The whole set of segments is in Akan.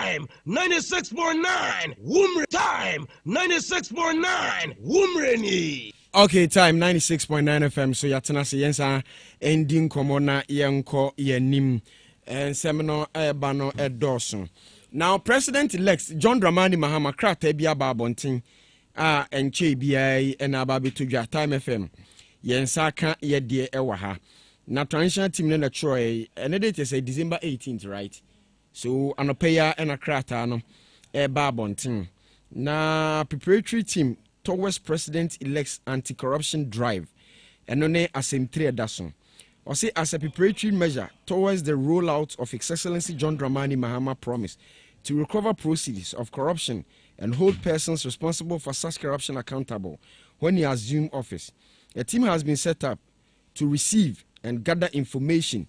Time 96.9 Wumre. Time 96.9 Wumreni. Okay, time 96.9 FM. So yatena se yensa ending komo na yenko yenim semino ebano edoso. Now President-elect John Dramani Mahama krata bia babontin enche bia na babetudwa Time FM. Yensa ka yede ewa ha. Na transition team na Troy and date is December 18th, right? So anopeya and a krata no babontin. Na preparatory team towards President-elect's anti-corruption drive and on a same 3 dason. Or say as a preparatory measure towards the rollout of His Excellency John Dramani Mahama promise to recover proceeds of corruption and hold persons responsible for such corruption accountable when he assumed office. A team has been set up to receive and gather information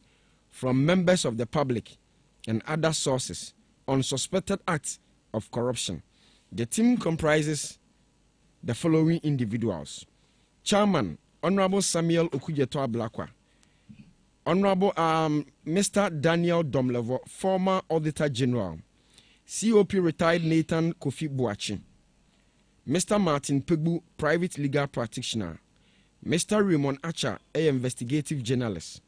from members of the public and other sources on suspected acts of corruption. The team comprises the following individuals: Chairman Honorable Samuel Okujeto Ablakwa, Honorable Mr. Daniel Domlevo, former Auditor General, COP retired Nathan Kofi Buachi, Mr. Martin Pegbu, private legal practitioner, Mr. Raymond Acha, a investigative journalist.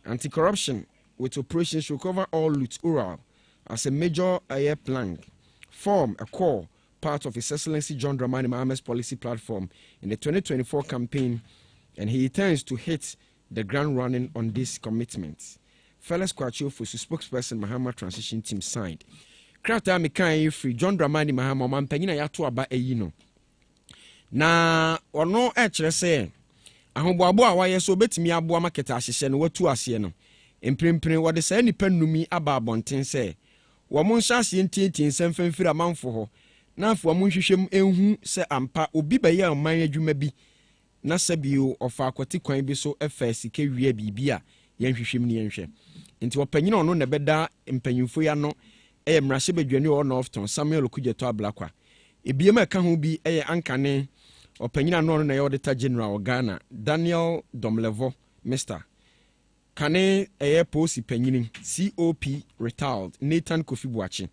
Anti-corruption with operations to recover all loot oral as a major air plank form a core part of His Excellency John Dramani Mahama's policy platform in the 2024 campaign, and he intends to hit the ground running on this commitment. Felix Kwacho for spokesperson Mahama transition team signed. Krata Mikai free John Dramani Mahama mampanyina yato aba eyino. Na ono echere se ahoboabo a waye so betimi aboa market ahyehye no watu ase no. Emprempren wode say nipa numi aba abonten se wo mo nhyase ntietie nsɛmfamfiri amanfo ho na afo mo nhwehwem enhu se ampa obi baye aman adwuma bi na sabio ofa akwati kwan bi so efa sika wie bibia yen hwehwem ne yenhwe nti opanyina ono na beda mpanyimfo ya no mrahye badwani o Northton Samuel Okujeto Ablakwa ebiema ka ho bi ankane opanyina no na ye Auditor General Ghana Daniel Domlevo Mr. Kane posi panyini COP retired Nathan Kofi Buachi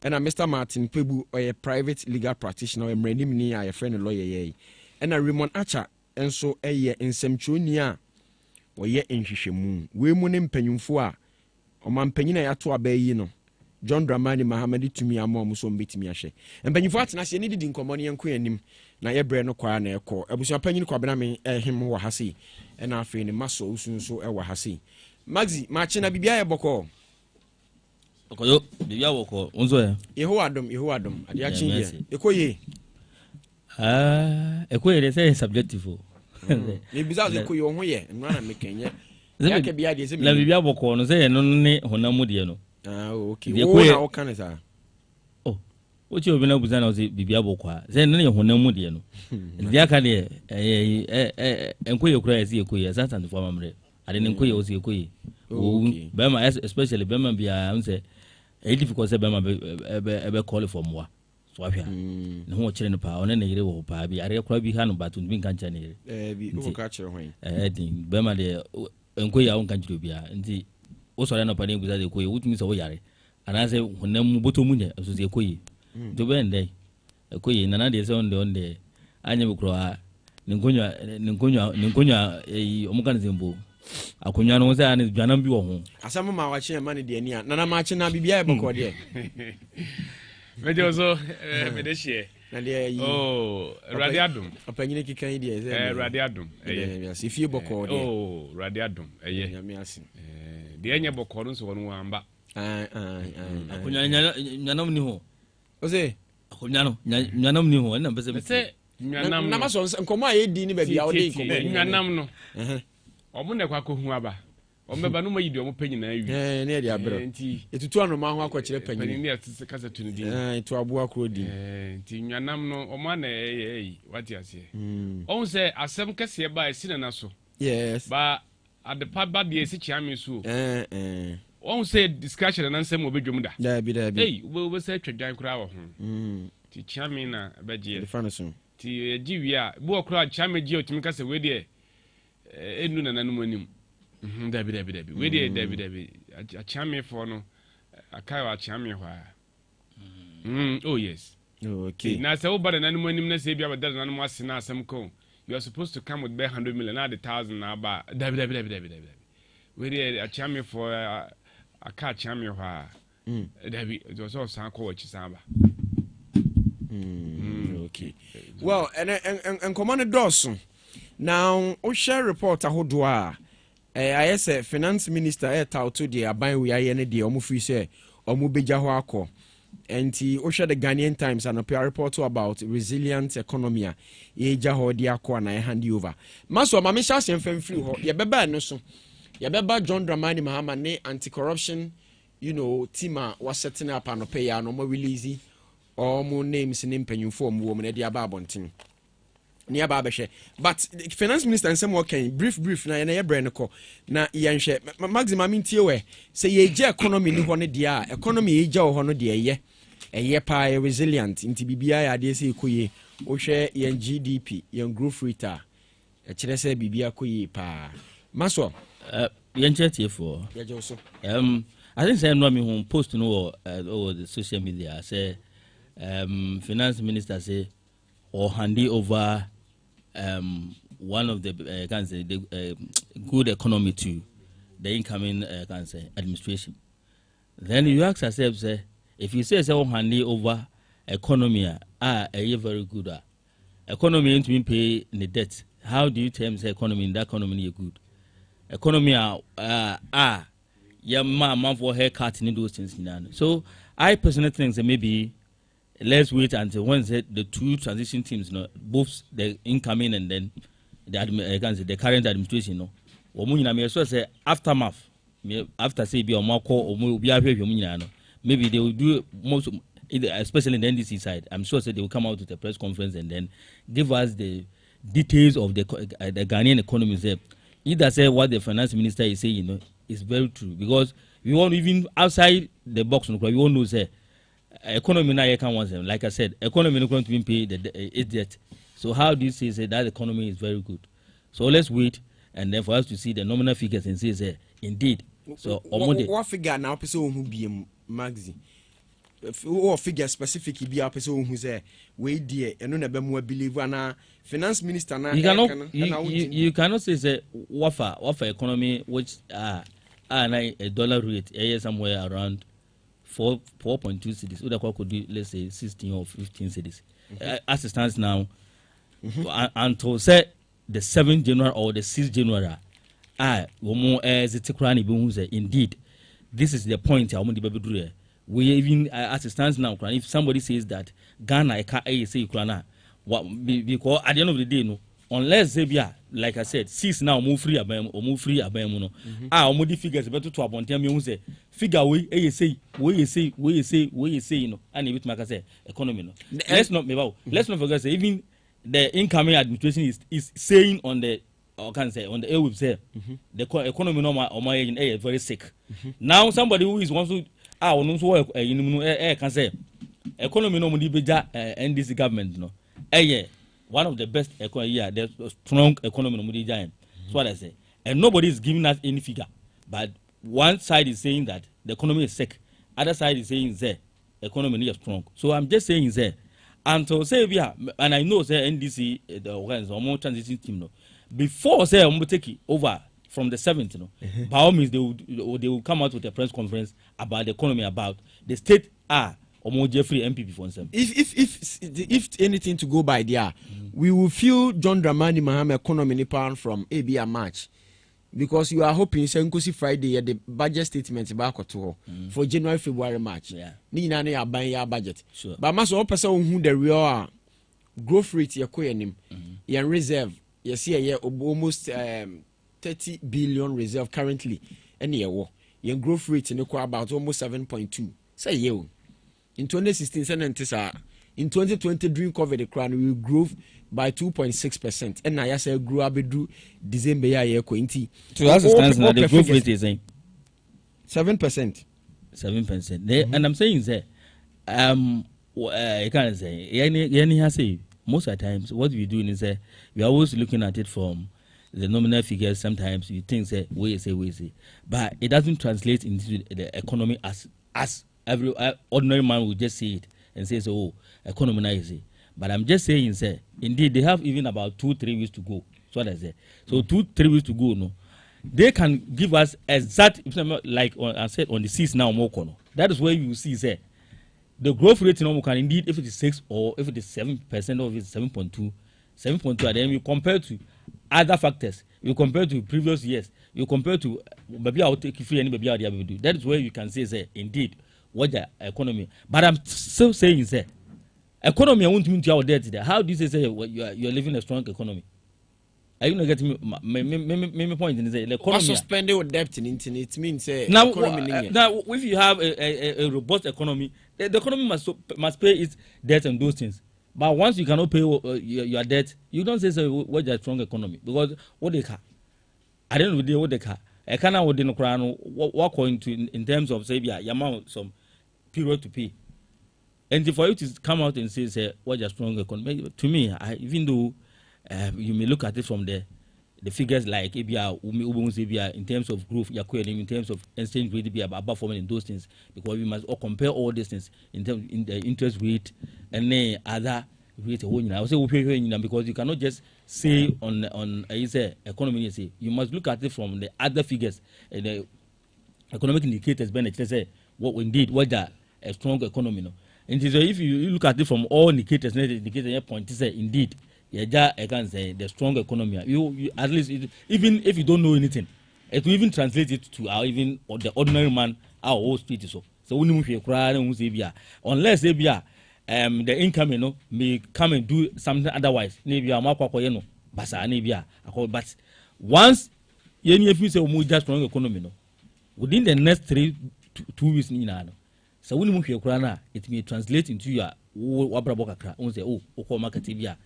and Mr. Martin Pebu a private legal practitioner mrani mni a friend lawyer ye and Raymond Acha enso Nsem chunia oye nhwehwemu we mu ne mpanyimfo a omampanyina yato abayi no John Dramani Mahama tumi amom so mbetimi ahwe mpanyimfo atena se ne didi nkomo ne yenko anim na yebre no kwa na ekọ abusua panyini kwa bena me ehim wo hase na afi ne maso usunso ewa hase Maxi machi na bibia ye boko okoyo bibia boko unzo ya yeho adom ade achi ye ekoye ekoye de say subjective ni bizazo ekoye ho ye nwa na mekenye yake bia de se la bibia boko no say no ne honamu de no okay wo na o kan sa ochi obi na buza na ozi bibia bokwa ze ne honamu de no bia ka de enkoye kura ezi ekoye sata ne fo mamre ade ne enkoye ozi ekoye bema especially bema bia nse difficult say bema ebe call for moi so afia ne ho kire ne pa one ne yire wo pa bi are kura bi ha no batun bi kan cha ne yire bi wo ka kire hoyin din bema de enkoye awon kan kire bia nti o so na pa ne buza de ekoye wutumi so wo yare anase honamu botomu ne so ze ekoye to bende ekoye nana de se onde anya bukro ninkonya omukan zembo akonya no se ani dwanam bi wo ho asam ma wa che ma ne de ni a nana ma che na bibia e boko de mejo so me de hie na de yi radiadum apanyine kikan de ze radiadum ya se fie boko de radiadum nyame ase de anya boko no so wono amba akonya nyanam ni ho ose nyanam ni ho na bese nyanam na maso nkomo aye di ni ba bia o de nkomo nyanam no omo ne kwa ko hu aba ombeba no mayidi omo panyi na awi ne de abro nti etutu anoma ho akokire panyi panyi ne atse kasa tuni di etu abo akro di nti nyanam no omo na wati ase on se asem kase ba esina na so yes ba adepa ba de esi chiame so on say discussion na nsem obedwom da da bi we say twadwan kura wo ho ti chiame na abaje defanaso ti giwi a bu okura chiame gi otimi kase we de enu na nanum anim da bi we de da bi a chiame fo no akai wa chiame ho a Oh yes. Okay. Now say over the animal na say be about that animal sina some ko. You are supposed to come with 100 million, not 1,000 now, but we did a champion for a car champion. It was also a coach. Okay. Well, and Commander Dawson. Now, we share report ahodoa. I say finance minister to the aban we are the omu free say omu beja ho akọ. Enti o share the Ghanaian Times and a report about resilient economy a eja ho de akọ na hand over. Maso ma me sha sem fam free ho. Ye beba no so. Ye beba John Dramani Mahama ne anti-corruption, team a was setting up an pay ya no more release all more names in impanyufo mu wo ne dia ba abonten. Ni aba abehwe. But finance minister Nsem working brief na ye brand ko na ye nhwe maximum ntie we say ye je economy ni ho ne dia economy ye je ho no dia ye eye pa resilient nti bibia ya de say koye o hwe ye GDP ye growth rate a kire say bibia koye pa maso ye nchetie for ye je so I think say no me home post no over the social media say finance minister say or handy over one of the can say the good economy to the incoming can say administration. Then you ask yourself, say, if you say so handy over economy, a very good economy ain't been pay the debt. How do you term say economy in that economy is good? Economy yeah man for haircut in those things. So I personally think that maybe let's wait until Wednesday the two transition teams, both the incoming and then the current administration, so say aftermath. After say be maybe they will do most, especially in the NDC side. I'm sure they will come out with a press conference and then give us the details of the Ghanaian economy. Either say what the finance minister is saying, is very true, because we want even outside the box. We won't know say economy now you can't want them. Like I said, economy not going to be paid the debt. So how do you say that economy is very good? So let's wait and then for us to see the nominal figures and say indeed. So what figure now person who be magazine? Or figure specific be a person who say we dear and no be more believe na finance minister na you cannot say offer economy which a dollar rate somewhere around 4.2 cities. Would could do let's say 16 or 15 cities. As it stands now, until say the 7th January or the 6th January, indeed, this is the point. We even as it stands now, if somebody says that Ghana I can't say Ukraine, because at the end of the day, no, unless they be like I said, 6 now move free abem or move free abem no. Omodi figures better to abonte me say figure we say and it make say economy no. Let's not forget say even the incoming administration is saying on the or can say on the airwaves say the economy no very sick. Now somebody who is wants to can say economy no mudi beja NDC government no. One of the best economy, the strong economy no mudi giant. That's what I say. And nobody is giving us any figure. But one side is saying that the economy is sick. Other side is saying the economy is strong. So I'm just saying there. And to say and I know say NDC the organization transition team no. Before say I'm take it over from the 7th, by all means they will come out with a press conference about the economy, about the state or more Jeffrey MPP for Nsem. If anything to go by there, we will feel John Dramani Mahama economy pound from ABA March, because you are hoping Senkosi Friday at the budget statement back to for January, February, March. Yeah, ni na ya buying your budget. Sure. But must all person who the real growth rate you koyenim, your reserve, you see almost 30 billion reserve currently, and your growth rate in about almost 7.2. Say you. In 2016, in 2020 during COVID, we grew by 2.6%. And I say grew up to December year 20. To us, the growth rate is 7%. 7%. And I'm saying that I can't say most of the times what we're doing is we're always looking at it from the nominal figures. Sometimes you think we say, but it doesn't translate into the economy as every ordinary man will just see it. and say, oh, economy now is. But I'm just saying, say, indeed, they have even about 2-3 weeks to go. So what I say. So 2-3 weeks to go, no. They can give us exact, like I said, on the 6th now, more. That is where you see, say, the growth rate in can indeed, if it is 6 or if it is 7% or if it's 7.2, and then you compare to other factors, you compare to previous years, you compare to maybe I'll take free and maybe I'll do. That is where you can say, indeed, what the economy. But I'm still saying, say, economy, I won't mean to our debt today. How do you say you're living a strong economy? Are you not getting me point in the economy? Also spending with debt in it means now, economy. Now, if you have a robust economy, the economy must pay its debt and those things. But once you cannot pay your debt, you don't say what is a strong economy because what they can. I don't know what they can. I cannot what they no work in terms of say your amount some period to pay. And for you to come out and say what is a strong economy, to me, even though. You may look at it from the figures like ABR, in terms of growth, in terms of exchange rate, above forming in those things, because we must all compare all these things in terms in the interest rate and then other rate. I would say because you cannot just say on economy. You must look at it from the other figures and the economic indicators. Say what indeed what a strong economy. No, and so if you look at it from all indicators, point is indeed. Yeah, I can say the strong economy. You at least even if you don't know anything, it will even translate it to our even the ordinary man our whole street so. So we need to unless they be the income may come and do something otherwise. Maybe but once if you say we just strong economy within the next 2 weeks so we need to it may translate into your wabrabokakra say oh market bia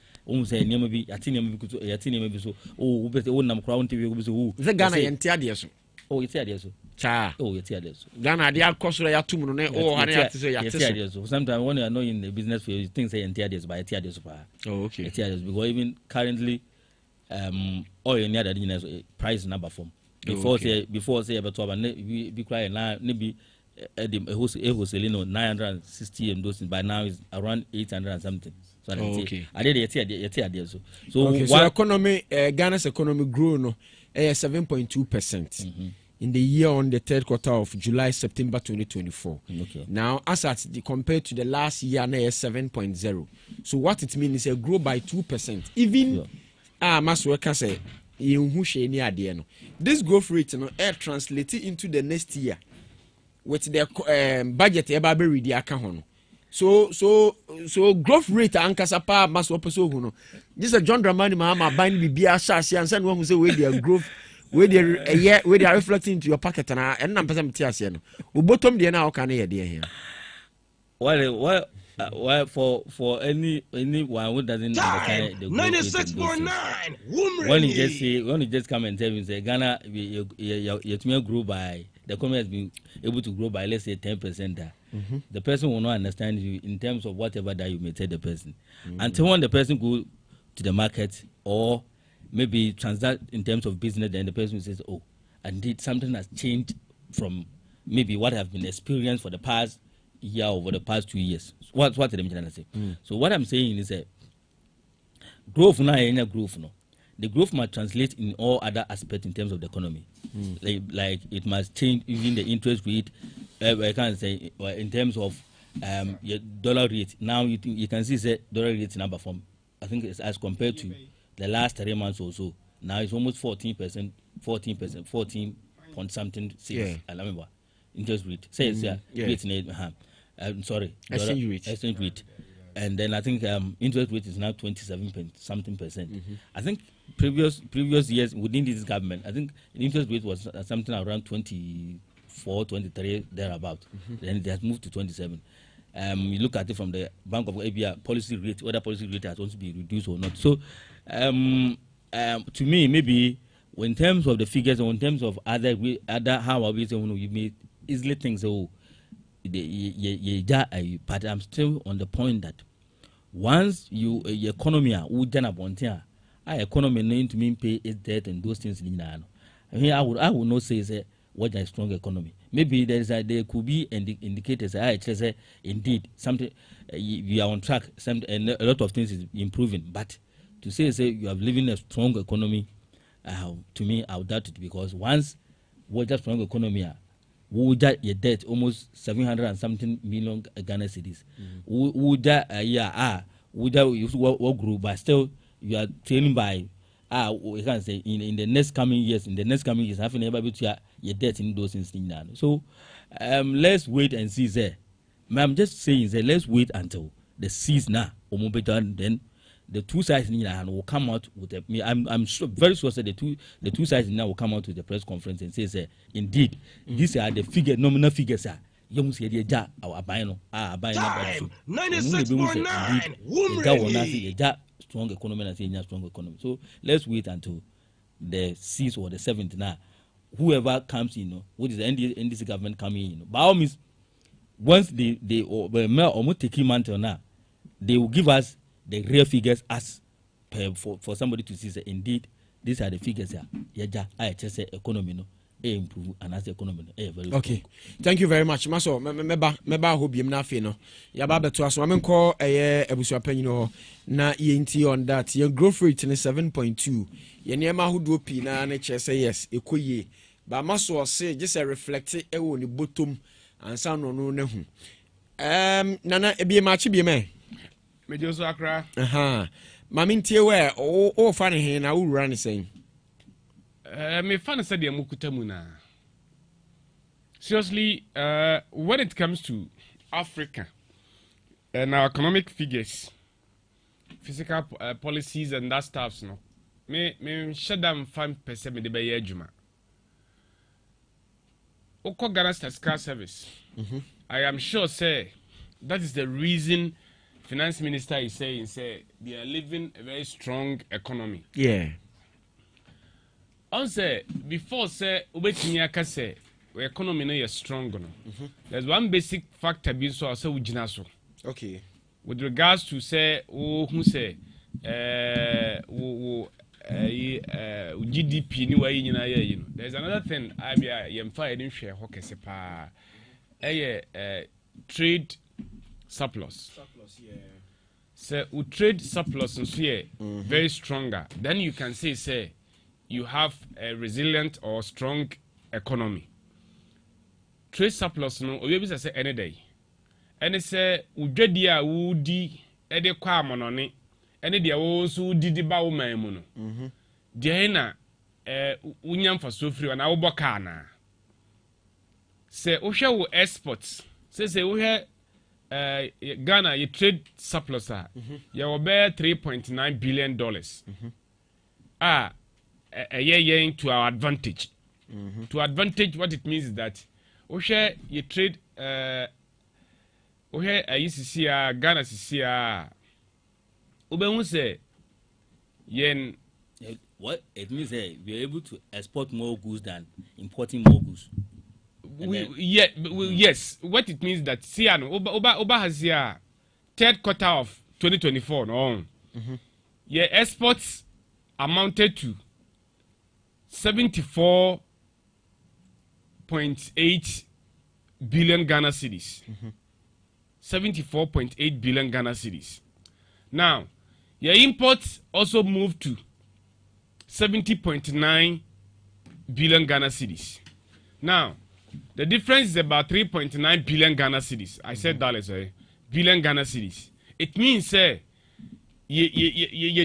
say name bi yati name bi so oh be nam kra won tv go so the Ghana yenti ade so oh yeti ade so cha oh yeti ade so Ghana ade akosoro ya tum no ne oh hane yati so yati so sometimes when you are not in the business field you think say yenti ade so by yeti ade so pa oh okay yeti ade so because even currently oil near the price number form before say about to be cry now maybe wholesale 960 and those by now is around 800 and something. So okay. I did yet so. Okay, so economy Ghana's economy grew 7.2% in the year on the third quarter of July-September 2024. Okay. Now, as at compared to the last year, now 7.0. So what it means is a grow by 2%. Even Maswell can say this growth rate translated into the next year. With their budget eba be ready aka ho no so growth rate ankasa pa maso peso hu no this is John Dramani Mahama ban bibia shaase ansa no hu say we their growth we they are reflecting into your pocket na and na pesa meti ase no wo bottom de na aka na ye de here well for anyone who doesn't understand the 96.9 when you just come and tell me say Ghana you grow by the economy has been able to grow by let's say 10%. The person will not understand you in terms of whatever that you may tell the person. Until when the person go to the market or maybe transact in terms of business, then the person says, oh, indeed something has changed from maybe what have been experienced for the past year over the past 2 years. What did I say? So what I'm saying is that growth now growth no. The growth must translate in all other aspects in terms of the economy. Like it must change even the interest rate. I can't say in terms of your dollar rate. Now you can see the dollar rate number from I think it's as compared to the last 3 months or so. Now it's almost 14%, 14 point something. I remember interest rate. Say it's rate. I'm sorry, exchange rate. And then I think interest rate is now 27% I think previous years within this government, I think the interest rate was something around 24, 23 thereabout. Then it has moved to 27. You look at it from the Bank of ABR policy rate, whether policy rate has also been reduced or not. So to me, maybe in terms of the figures or in terms of other how we say you may easily think so. But I'm still on the point that once your economy economy need to mean pay its debt and those things. I mean, I would not say what a strong economy. Maybe there could be indicators. I just say indeed something we are on track. And a lot of things is improving. But to say you are living a strong economy, to me I would doubt it, because once what a strong economy would that your debt almost 700 and something million Ghana cedis. Would that would that what grew, but still you are trailing by. We can say in the next coming years, having never been to your debt in those things now. So let's wait and see there. I'm just saying that let's wait until the season now will be done. Then the two sides will come out with I'm sure, very sure that the two sides now will come out to the press conference and say indeed these are the nominal figures. Young said yeah, our abino, Time 96.9 strong economy and saying strong economy. So let's wait until the 6th or the 7th now. Whoever comes in, what is the NDC government coming in? By all means, once they almost take him until now, they will give us the real figures as for somebody to see that indeed these are the figures here. Yeah, I just say economy no improve and as the economy very okay strong. Thank you very much. Maso meba ho biem na afi no ya ba beto aso me nko ebusua panyin na yenti on that your growth rate is 7.2 ye niema hodo pi na na che say yes ekoye ba maso say just reflect e wo ni bottom ansa no no na hu nana ebie ma chi bie me Mejoso akra mami ntie we o fa ne he na wo wura ne sen me fan said the mukutamuna. Seriously, when it comes to Africa and our economic figures, physical policies and that stuff, no, me shut down 5% me de be juma. Oko Ghana Statistical Service. I am sure, say that is the reason Finance Minister is saying, say they are living a very strong economy. Yeah. On say before say ubetimi aka say we economy no is strong no. There's one basic factor be so say ugina so. Okay. With regards to say who say GDP ni way nyina ye you know. There's another thing I be yemfa e hwe ho kese pa. Trade surplus. Yeah. So we trade surplus and here very stronger. Then you can say you have a resilient or strong economy. Trade surplus no obi say any day. Any say udwadi a wudi e de kwa amonone ene de wo so didi ba wo man mu no. De na unyam fa so free na wo boka na. Say wo hwe wo exports. Say wo hwe Ghana you trade surplus you will bear $3.9 billion. A year to our advantage. To advantage, what it means is that we share you trade we share Ghana CCA. Ube say yen what it means we are able to export more goods than importing more goods. Yes, what it means that Oba has here third quarter of 2024 no. Yeah, exports amounted to 74.8 billion Ghana cedis. 74.8 billion Ghana cedis. Now, your imports also moved to 70.9 billion Ghana cedis. Now, the difference is about 3.9 billion Ghana cedis. I said dollars, billion Ghana cedis. It means, ye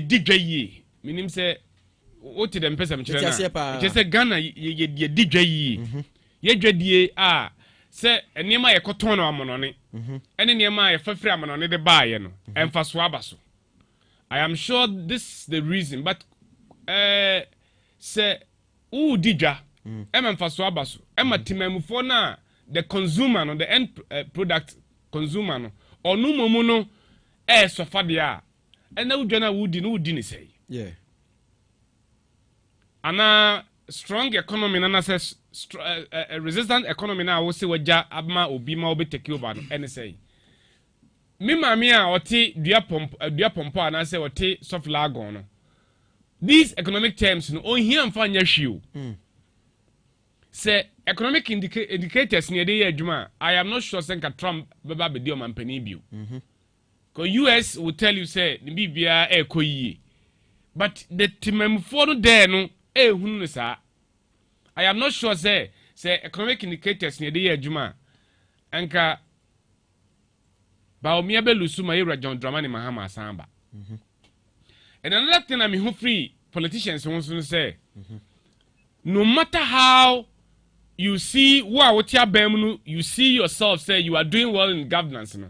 dig ye. Meaning, say, what did them pay some children? Just say Ghana, ye dig ye. Ye dread ye, say, and near my cotton amonone, and near my free amonone the buy, and for swabasso. I am sure this is the reason, but, say, ooh, dija. Emma Faswabasu, Emma Timemufo na the consumer no the end product consumer no or no momono so fadia and now Jana would say. Yeah. Ana strong economy na says resistant economy na wo se waja abma obi ma obi take over no and say. Me mami a oti dua pompo ana say oti soft lagon no. These economic terms no on here am fa nya hwio. say economic indicators near the year Juma, I am not sure Senka Trump baba be dio man penibio. Because US will tell you say the BBA e koyi. But the timem for no there no hunisa. I am not sure say economic indicators near the year Juma. Anka Baumia Belusuma Ira John Dramani Mahama Samba. And another thing I'm who free politicians want to say. No matter how you see what you see yourself say you are doing well in governance. No?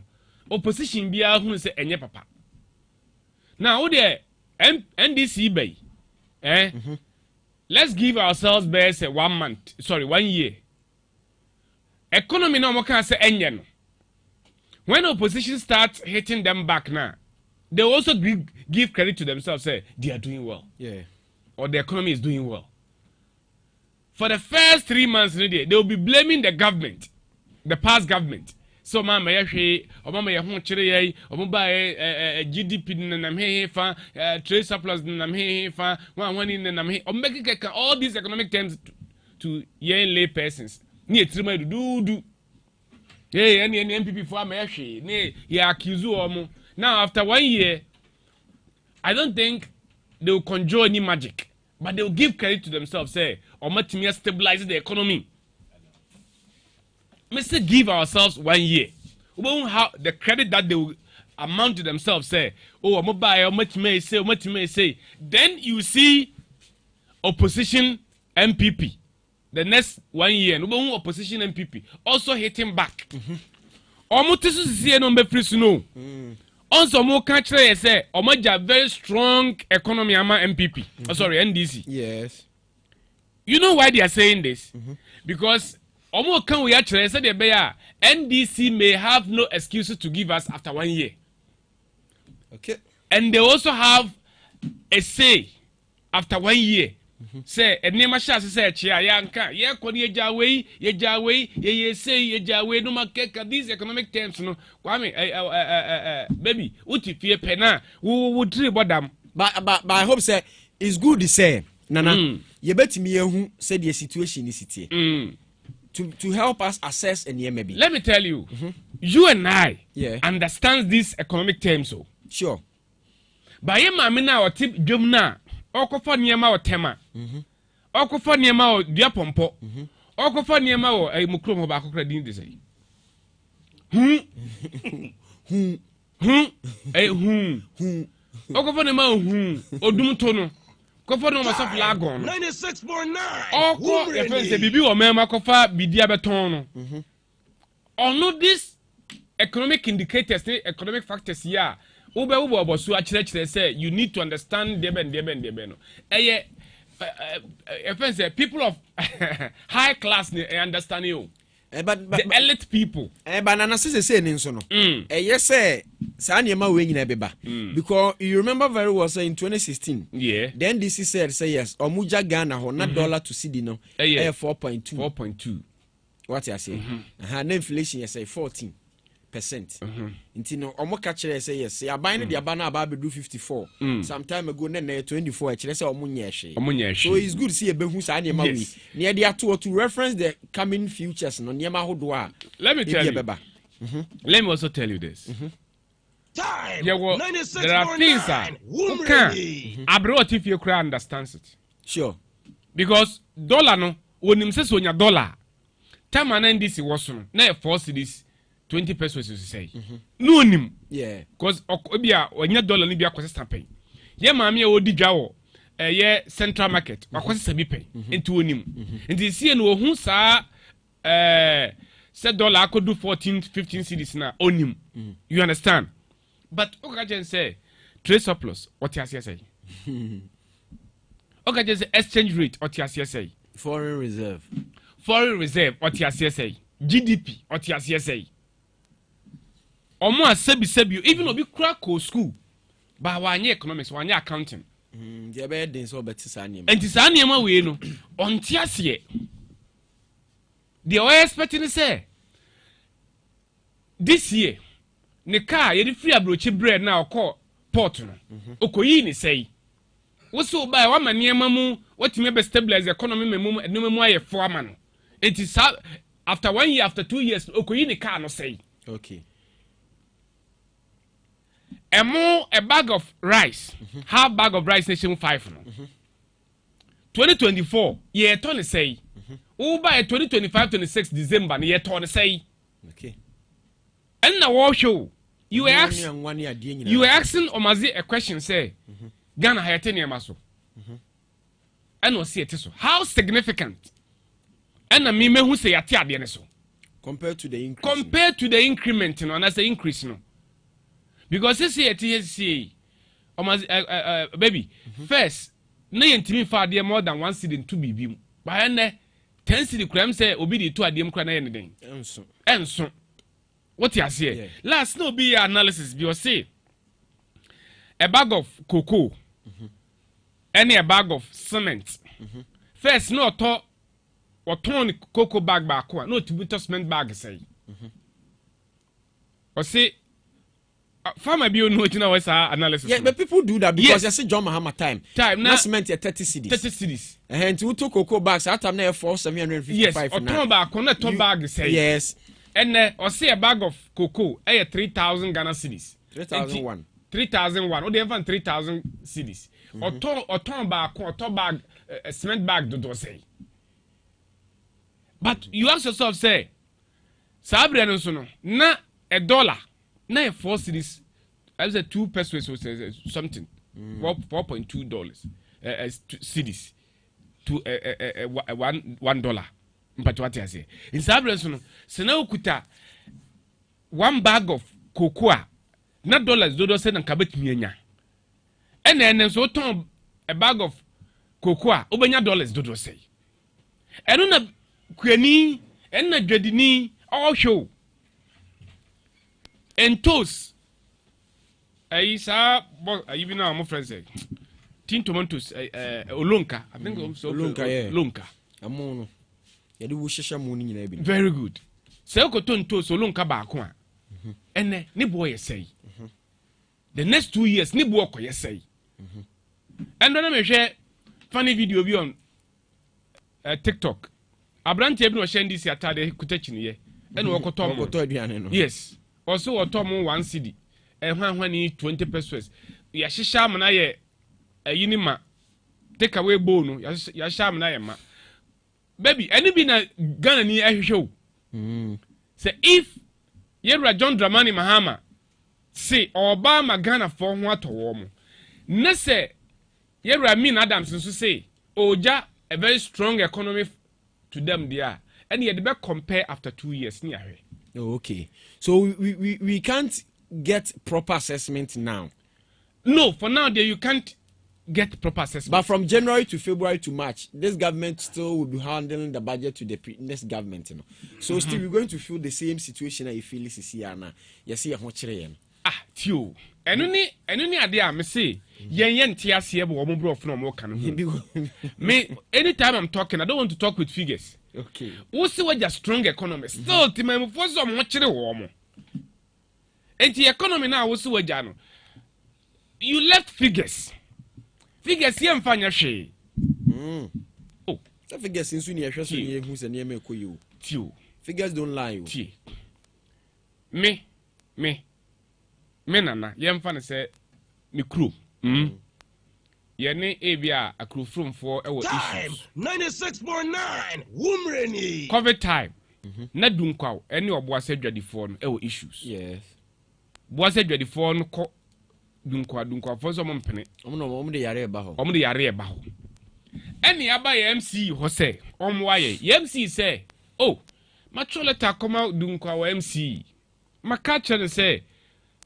Opposition be who say enye papa. Now there NDC bay. Let's give ourselves best 1 month. Sorry, 1 year. Economy no more can say enye no. When opposition starts hitting them back now, they also give credit to themselves, say they are doing well. Yeah. Or the economy is doing well. For the first 3 months they will be blaming the government, the past government. So mama yahwe, or mama yahon chere or mobile GDP nam he fa, trade surplus nam he fa, one in nam he, or making all these economic terms to young lay persons. Near Trima do. Hey, any MPP for Amashi, nay, ya accuse you. Now, after 1 year, I don't think they will conjure any magic, but they will give credit to themselves, say, or Matimia stabilize the economy. Mr. Give ourselves 1 year. We won't have the credit that they will amount to themselves, say, oh, I'm buy, or much may say. Then you see opposition MPP. The next 1 year, no opposition MPP also hitting back. Omotisu see no be free snow. Also mo country say omoja very strong economy ama MPP. Oh, sorry, NDC. Yes. You know why they are saying this? Because omo kan we actually say the bear NDC may have no excuses to give us after 1 year. Okay. And they also have a say after 1 year. Say enema sha say chia ya nka ye kwoni ye say no makeka these economic terms no kwame baby uti fie pena wo three bodam but I hope say it's good to say nana ye betimi ehu say the situation is it to help us assess and ye maybe. Let me tell you, you and I understand these economic terms so sure but ye mama na o tip dwom na okofo niema o tema okofo niema o dua pompo okofo niema o mukrom ba akokra din de say okofo niema o odum to no okofo no masof lagon 96.9 okofo e fe se bibi o mema kofa bidia beton no ono this economic indicators economic factors here ube obosu akire say you need to understand debe no say people of high class understand you but the elite people but nana say ni nso no yes say sa niema we nyina beba because you remember very well say in 2016 then this said say yes omuja Ghana ho na dollar to cedi no 4.2 what you say na inflation say 14%. Inti no omo ka kire say yes ya ban de aba na aba be do 54 some time ago na 24 kire say omo nye so it's good see e behu sa na ma wi na de ato to reference the coming futures no na ma hodo a let me tell you let me also tell you this time there are things that abroad if you can understand it sure because dollar no wonim se so nya dollar time na ndisi wo so no na force this 20 pesos you say no nim because obia onya dollar ni bia kwese pay ye maame e odi dwa wo ye central market akwese sabi pay enti onim enti sie no ohun saa say dollar akodu 14-15 cedis na onim you understand but okajen say trade surplus what you say okajen say exchange rate what you say foreign reserve what you say GDP what you say omo asebi even obi kura ko school ba wanye economics wanye accounting dey be den so beti sa niam enti sa niam we no onti ase the oil expecting say this year ne car ye free abrochi bread na okọ port no okoyi ni say wo so ba wa ma niam mu watime be stabilize economy memum enum mu aye fo ama no It is after 1 year, after 2 years, okoyi ni car no say. Okay. A bag of rice, half bag of rice nation 5 no. 2024, year turn say. Uber 2025-26 December, year turn say. Okay. And now what show? You were asking Omazi a question say, Ghana hayateni amaso. And was see it so. How significant? And a meme who say at so. Compared to the increase. Compared to the increment, and I say increase no. Because this year TSC, baby, first, no intimi for dear more than 1 cedi in 2 BB. By 10 cedi crime say obedi to a DM crane anything. And so. What you say? Yeah. Last no be analysis. You say a bag of cocoa, any a bag of cement. First, no to or turn cocoa bag back one. No to be cement bag say. Or say, farmer be no you know what's our analysis. Yeah, but people do that because you see John Mahama time. Now cement 30 cedis. 30 cedis. And to took cocoa bags at time there for 755. Yes, or turn back on a turn bag say. Yes. And or say a bag of cocoa, 3,000 Ghana cedis. 3,001. 3,001. Or they have 3,000 cedis. Or turn back, or turn bag, cement bag, do say. But you ask yourself, say, Sabriano Sono, na $1, na 4 cedis. I was 2 pesos or something. $4.2 cedis to $1. But what I say in Sabriano, so now kuta 1 bag of cocoa, not dollars, do send and cabet mienya. And then so turn a bag of cocoa, obenya dollars, do say. And on a queni, and a dreadini, all show. And toast. I saw, even now, my friends say, tin tomatoes, Olunka, I think also Lunka. Amono. Very good. So you go to so long back one. And ni boy say. The next 2 years ni boy ko say. And then me share funny video bi on TikTok. Abrante bi no share this atade kutachi ye. And we ko tom. Yes. Also we tom 1 cedi. Hwan ni 20 pesos. Ya shisha amana ye yinima. Take away bowl no. Ya sha amana ye ma. Baby, any be na Ghana ni ehwehwe. Say if Yera John Dramani Mahama say Obama Ghana for ho atowo mo. Na say Yera Min Adams so say oja a very strong economy to them there. And you be compare after 2 years ni ahwe. Oh, okay. So we can't get proper assessment now. No, for now there you can't get proper assessment. But from January to February to March, this government still will be handling the budget to the next government, you know. So still we're going to feel the same situation that you feel this is here now. You see how much tio. Enu ni ade a me say yen tiase e bo mo bro of no mo kan me anytime I'm talking I don't want to talk with figures. Okay. Who see what a strong economy still ti me for so mo kire wo mo. Enti economy na wo see waja no. You left figures. Figures here mfanya hwe. Oh, the figures insu ni ehwe so ni ehu se ne me koyi o. Tio. Figures don't lie o. Tie. Me nana yemfa ne se me kro. Ye ne ebia akro fromfo e wo issues. 96.9 Wumreni. COVID time. Na dunkwaw ene Obuasi adwadifo no e wo issues. Yes. Obuasi adwadifo no ko dunkwa for so mpene. Omo de yare eba ho. Omo de yare eba ho. Ene aba ye MC ho se, omwa ye MC se, "Oh, macho letter come out dunkwa wa MC." Makacha ne se,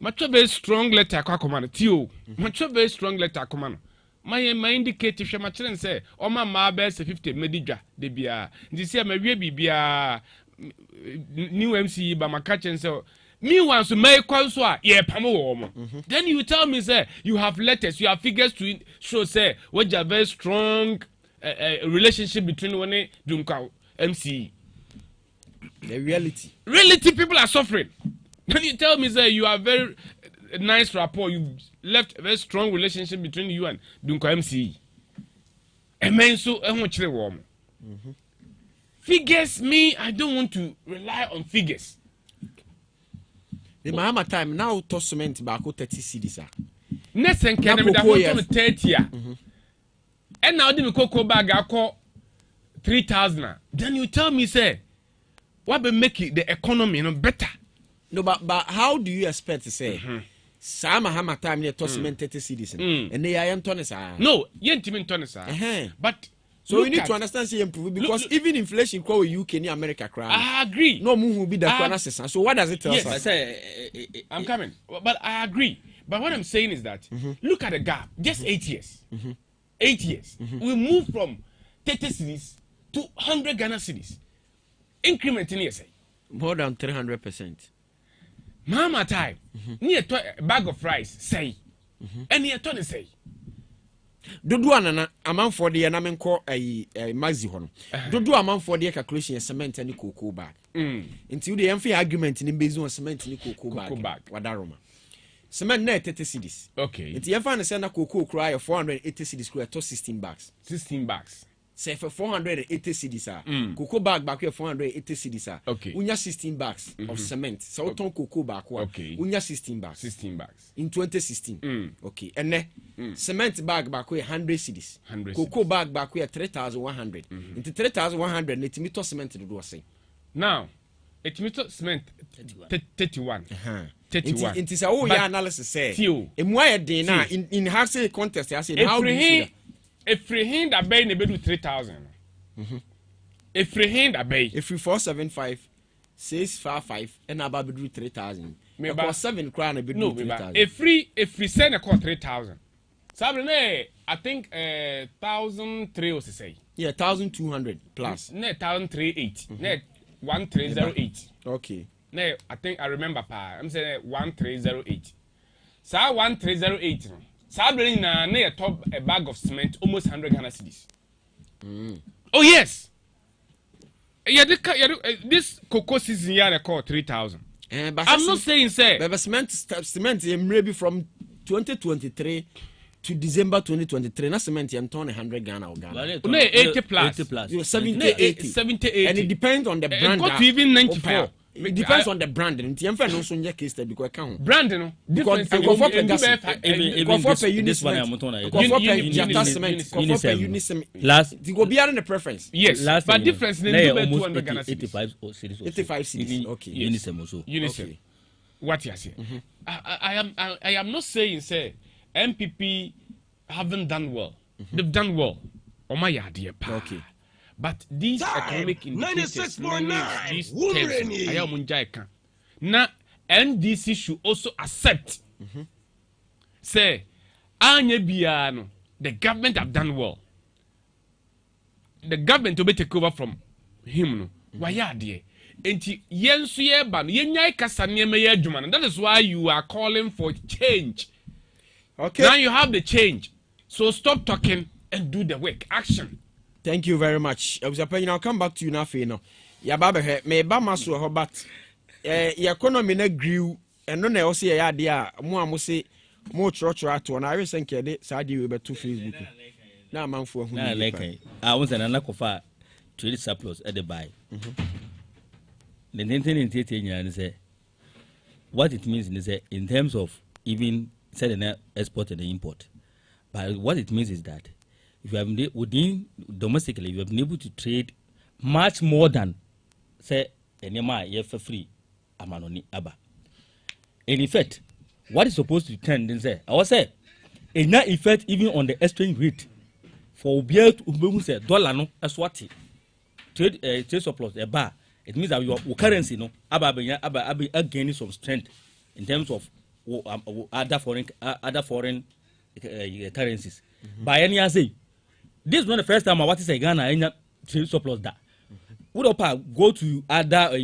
"Macho very strong letter kwa command tio. Macho very strong letter command." My indicate hwe macho ne se, "O ma be se 50 medidwa de bia." Ndi se ma wie bibia new MC ba makacha ne se me want to make so then you tell me say you have letters, you have figures to show say what a very strong relationship between one Dunka MC. The reality People are suffering. Then you tell me say you have very nice rapport, you left a very strong relationship between you and Dunka MC. And men so figures me, I don't want to rely on figures. The Mahama time now to cement back 30 cedis. Next and can I 30 and now the cocoa bag I call 3,000. Then you tell me, say, what will make it the economy better? No, but how do you expect to say? Sama Mahama time near to cement 30 cedis and they are Antonis. No, Yentimin Tonis. But so we need to understand see improve because even inflation call UK in America crime. I agree. No move will be the assistance. So what does it tell us? I'm coming. But I agree. But what I'm saying is that look at the gap. Just 8 years. 8 years. We moved from 30 cities to 100 Ghana cities. Increment in years. More than 300%. Mama time. Near a bag of rice, say. And near Tony say. Dodo anana amount for the anamen call a maxi hono. Dodo amount for the calculation cement and cocoa bag. Until the empty argument in based on cement and cocoa bag. Wadaroma. Cement net 30 cedis. Okay. It's your fan send a cocoa cry of 480 cedis square to 16 bags. 16 bags. Say for 480 cedis cocoa bag here 480 cedis. Okay. Unya 16 bags of cement. So ton cocoa bag. Okay. Unya 16 bags. 16 bags. In 2016. Okay. And then cement bag back here 100 cedis. 100 cocoa bag back here 3,100. Into 3,100 net meter cement to do say. Now, it meter cement 31. 31. It is all your analysis say. In half say contest I say how do you see that? If free hand that bay never do 3,000. If free hand that bay. If we 475 655 and about do 3,000. Maybe 7 crown a bit no 3,000. If free send a call 3,000. Sabrina, I think 1,003 was to say. Yeah, 1,200 plus. Ne 1,308. Ne 1,308. Okay. Ne I think I remember pa. I'm saying 1,308. Sa 1,308. Sabrina na near top a bag of cement almost 100 Ghana cedis. Oh yes. Yeah, this cocoa season here call 3,000. I'm not saying say. But cement maybe from 2023 to December 2023. Na cement and turn 100 Ghana or Ghana. No 80 plus. 80 plus. 70 80. 70 80. And it depends on the brand. It got to even 94. It depends on the brand. And the no so your case because account. Brand no. Because this one I'm on. Last it go beyond the preference. Yes. Last but difference in almost 85 cities. 85 cities. Okay. Unisem also. Unisem. What you say? I am not saying say MPP haven't done well. They've done well. Oh my idea. Okay. But these economic indicators, these terms, I am unjaika. Now, NDC should also accept. Say, Anya Biano, the government have done well. The government will be take over from him. Why are they? And Yensuye Ban, Yenyai Kasanyeme Juman. That is why you are calling for change. Okay. Now you have the change. So stop talking and do the work. Action. Thank you very much. I'll come back to you now. Ya baba he me ba maso ho but economy na grew and no na o say ya de a mo amose mo church ato na we senke de sa de we beto Facebook na amanfo hu na like won say na kofa trade surplus at the buy the thing say what it means is say in terms of even selling export and import, but what it means is that if you have within domestically, you have been able to trade much more than say any for free amanoni aba. In effect, what is supposed to turn then say I was say in that effect even on the exchange rate for be to say dollar no as what trade surplus a bar. It means that your currency no aba gaining some strength in terms of other foreign currencies. By any I say. This is not the first time I want to say Ghana any trade surplus that. Would go to other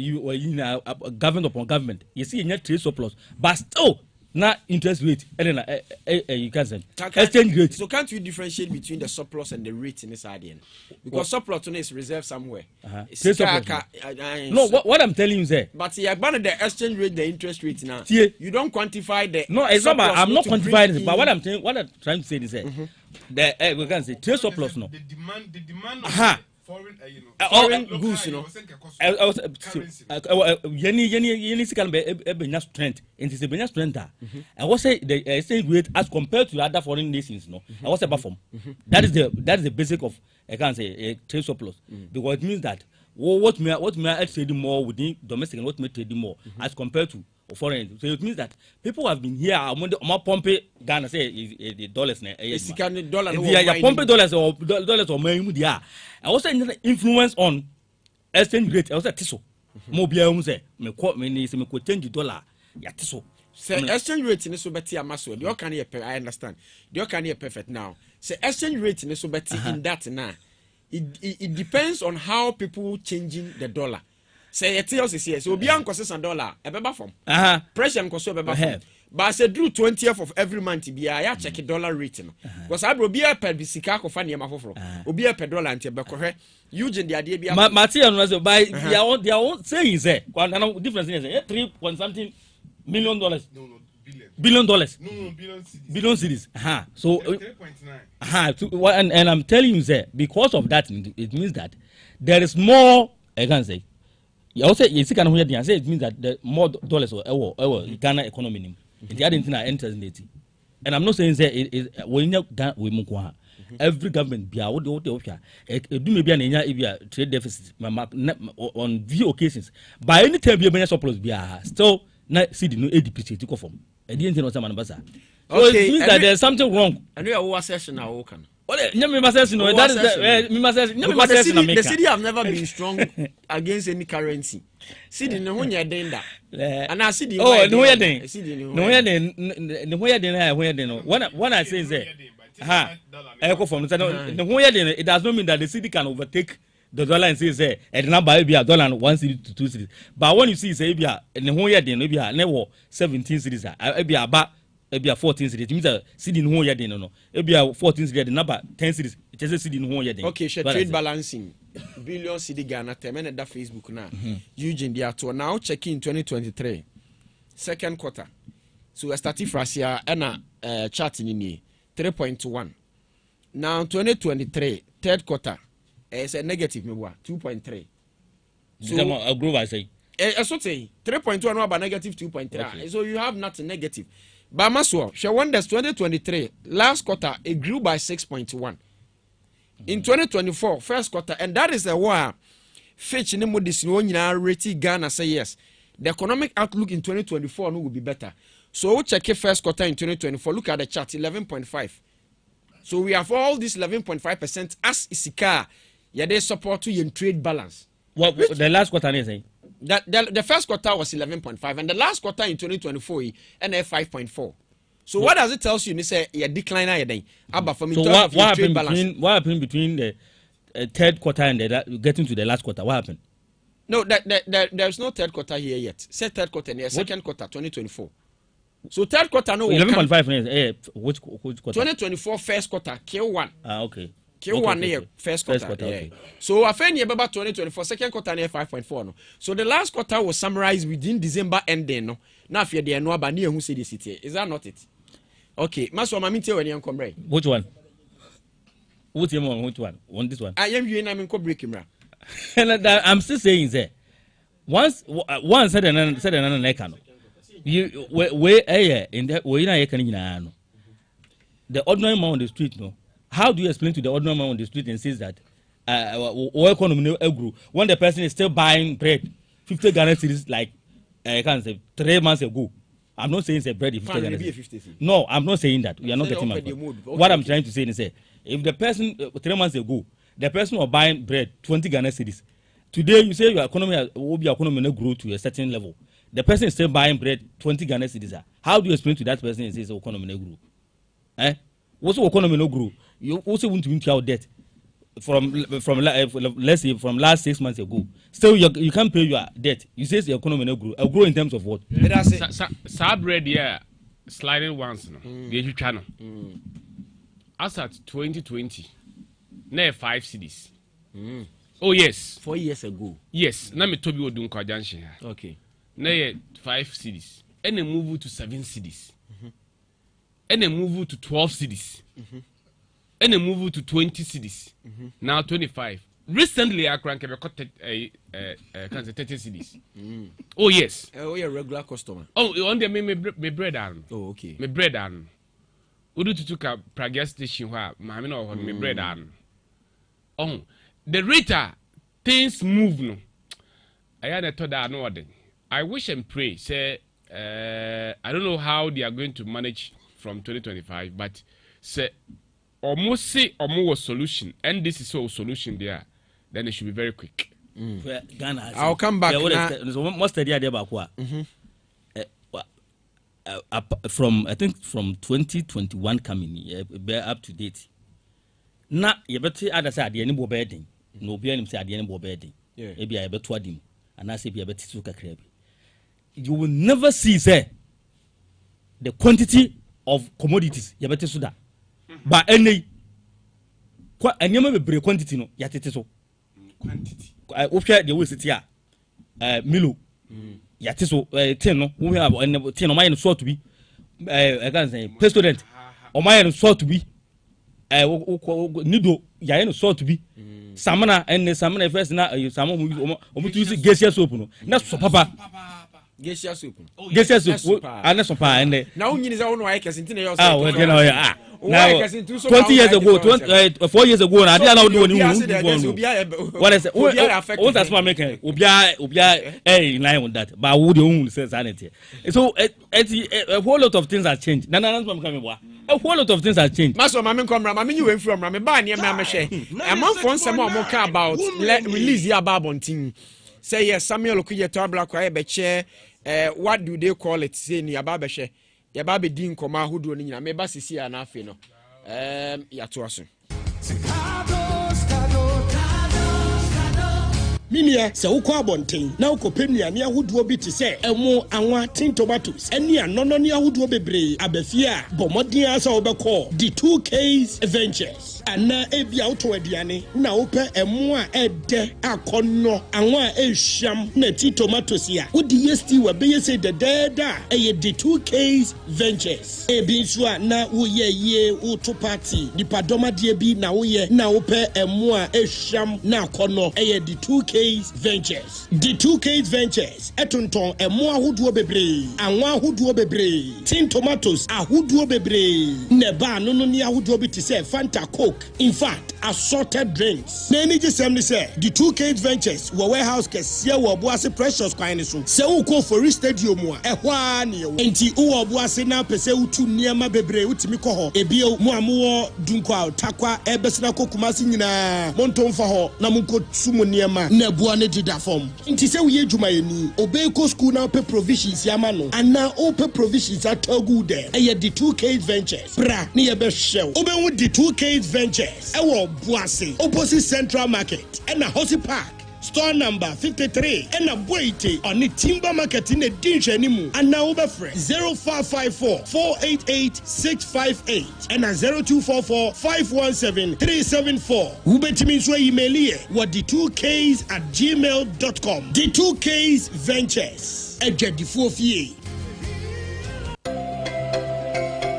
government upon government. You see in trade surplus, but still not interest rate and then you can say exchange rate. So can't you differentiate between the surplus and the rate in this idea? Because surplus is reserved somewhere. Trade surplus. No, what I'm telling you is that. But you're going to the exchange rate, the interest rate now. You don't quantify the. No, it's not. I'm not quantifying it. But what I'm trying to say is that we can say trade surplus no. The demand foreign goods, you know. Yeni sikan be benya strength. It is a benya strength. I was say the exchange rate as compared to other foreign nations, no. I was say perform. That is the basic of I can't say a trade surplus because it means that what may trade more within domestic and what may trade more as compared to foreign. So it means that people have been here among the pumping Ghana say the dollars na pumping dollars or money there. I also influence on exchange rate. I also tiso mo bia say me change the dollar ya tiso. Say exchange rate in so better amaso. The can I understand. The can perfect now. Say exchange rate in so better in that now. It depends on how people changing the dollar. Say it tells us here. So be $1 a beba from. Pressure and cost beba from. But say do 20th of every month be I check a dollar rate no. Because I be a per bisika ko fa niam afoforo. Obi a per dollar ntia be kohwe. Eugene the idea be Martin no by their own saying say difference is 3 point something $million. No, billion dollars. No, billion cities. So 3.9. And I'm telling you, sir, because of that, it means that there is more. I can say. You also you see, can hear say it means that the more dollars or Ghana economy. The other thing I enter in it, and I'm not saying say when you done with Mukwa. Every government be what do maybe an trade deficit on few occasions. By any time, be a surplus be still not see the new depreciate to form. I didn't know some ambassador. So it means that there's something wrong. And we are session now. That is the city have never been strong against any currency. See the no one danger. And I see the when I say that it does not mean that the city can overtake the dollar and say and now buy be a dollar and 1 city to 2 cities. But when you see say be a the whole year then maybe a never 17 cities be about maybe a 14 cities. It means a city in whole year then no. Maybe a 14 cities the number 10 cities. It is a city in whole year then. Okay, trade balancing billion city Ghana terminate that Facebook now. Eugene the to now check in 2023 second quarter. So we started first year and chart in 3.1. Now 2023 third quarter is a negative 2.3. So a group I say. I should say 3.1 about negative 2.3. Okay. So you have nothing negative. But Maswa, she wonders 2023 last quarter it grew by 6.1. In 2024 first quarter, and that is the why Fitch in the rating Ghana say yes. The economic outlook in 2024 will be better. So check it first quarter in 2024. Look at the chart 11.5. So we have all this 11.5% as isika. Yeah, they support to your trade balance. What the last quarter is saying? That the first quarter was 11.5 and the last quarter in 2024 and 5.4. So what does it tell you? You say you decline then. So what happened between the third quarter and getting to the last quarter? What happened? No, there's no third quarter here yet. Say third quarter and second quarter 2024. So third quarter no 11.5 which quarter? 2024 first quarter Q1. Okay. Q1 here first quarter. Okay. So I find about 2024 second quarter near 5.4 no. So the last quarter was summarized within December ending no. Now if you there no about near who say this city. Is that not it? Okay. Maso mama tell when you come right. Which one? Which one? Which one? On this one. I am you and I'm break him. And I'm still saying that once said another neck you in that way the ordinary man on the street no. How do you explain to the ordinary man on the street and says that economy grew when the person is still buying bread 50 Ghana cedis like I can't say 3 months ago? I'm not saying say bread is 50 Ghana cedis. No, I'm not saying that. We are not getting my point. What I'm trying to say is say if the person 3 months ago the person was buying bread 20 Ghana cedis, today you say your economy will be economy grow to a certain level. The person is still buying bread 20 Ghana cedis. How do you explain to that person and say the economy no grow? What's the economy no grow? You also want to into our debt from let's say from last 6 months ago. Still you can't pay your debt. You say the economy no grow. Grow in terms of what? Sab bread yeah sliding once no. The channel. As at 2020, na 5 cities. Oh yes. 4 years ago. Yes. Na me tobi odun kwa junction. Okay. Na 5 cities. And then move to 7 cities. And then move to 12 cities. And then move to 20 cities. Now 25. recently I crank a 30 CDs. Oh yes. Oh, you're a regular customer. Oh, on the me bread on. Oh, okay. Me bread on. Udu to took a Prague station where my no on me bread on. Oh, the rate things move no. I had a thought that no I wish and pray. Say, I don't know how they are going to manage from 2025, but say almost say almost solution, and this is a solution there. Then it should be very quick. Ghana. I'll come back. Most of the idea about what? From I think from 2021 coming, up to date. Na you better other side the any bedding. No be any say the any bedding. Maybe I better wadim, and I say be a better suka crab. You will never see say the quantity of commodities. You better so that. But any be quantity no yatete so. Quantity. I share the way sit here. Milo. Yatiso tin no we have tin no my so to be I can say president o my so to be nido ya no so to be samana and samana first na samo o to use gesia soap no na so papa Gesia soup. Gesia soup and so pa and now you need to I can see now now 20 years ago 4 years ago na dey now do what is what that's what make obia line with that but who the own say sanity so a whole lot of things have changed na a whole lot of things have changed maso mama nkomra mama you went from mama ba ne me hwe a man for nsem o mo ka about release ya babontin say yes Samuel Kuyeto Black wa be che what do they call it say ni aba be hwe ya ba be din koma hodo ni nyina me ba sisi ya na afi no ya to aso Minia se ukọ abonten na ukopemia ne ahoduo bi te se emu anwa tin tomatoes eni anono ne ahoduo bebre abafia bomodin asa obekọ the 2Ks Ventures ana ebia auto aduane na ope emu a ede akonno anwa ehwam na tin tomatoes ya wodi yesti wa beye se dededa eye the 2Ks Ventures ebi nso a na woye ye uto party dipadomade bi na woye na ope emu a ehwam na akonno eye the 2K Ventures. The 2K Ventures. Etonton emo ahoduo bebre. Anwa ahoduo bebre. Tin tomatoes ahoduo bebre. Neba no ni ahoduo bi te say Fanta Coke. In fact, assorted drinks. Na ni gisem ni say the 2K Ventures wo warehouse kese wo Obuasi precious kwan so. Se wo ko for stadium a ehwa na ye. Enti wo Obuasi na pese utu niema bebre utimi ko ho. Ebio mo amowo dunkwa takwa ebesina kokumasi nyina. Montomfa ho na munko sumo niema. Buane dida form nti se we adwuma yeni obeko school na pay provisions yama no ana ope provisions atagu there eye the 2K Ventures bra ne ye be hwew obenwu the 2K Ventures e wo Obuasi opposite Central Market and a Hosi Park store number 53 and a boite on the timber market in the dinchanimu and now over 0554 488 658 and a 0244 517 374 ubetimin so email here what the 2Ks at gmail.com the 2Ks Ventures ejadifo fie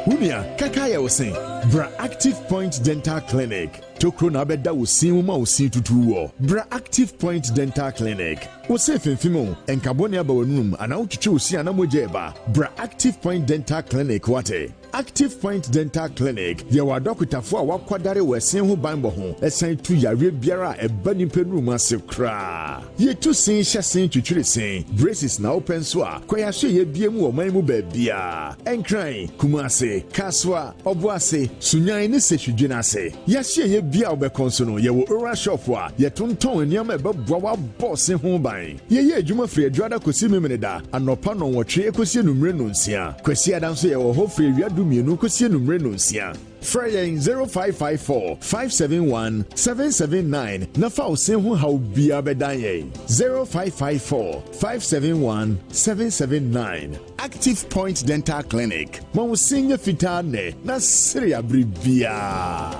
Unia kakaya osin Bra Active Point Dental Clinic Tokro na beda osin ma osin tutuwo Bra Active Point Dental Clinic o safe mfimo enkabone aba wonum ana utwetwe osin ana mojeba Bra Active Point Dental Clinic wate Active Point Dental Clinic ye wa dokutafo a wakwadare wesin ho banbo ho esan tu yare biara eba nimpenum ase kra ye tu sin hyasen twetwere sin braces na open so a kwaya hye ye biemu o man mu ba bia enkran kumase kaswa Obuasi sunyan ne sehwedwena ase ya hye ye bia obekonso no ye wo oral shop a ye tonton eniam ebeboa wa boss ho ban ye adwuma free adwada kosi memeneda anopa no wotwe ekosi enumre no nsia kwasi adanso ye wo ho free wiadu mienu kosi enumre no nsia Friday 0554 571 779 Nafa osenhu ha obia bedaye 0554 571 779 Active Point Dental Clinic ma osinye fitane na siri abribia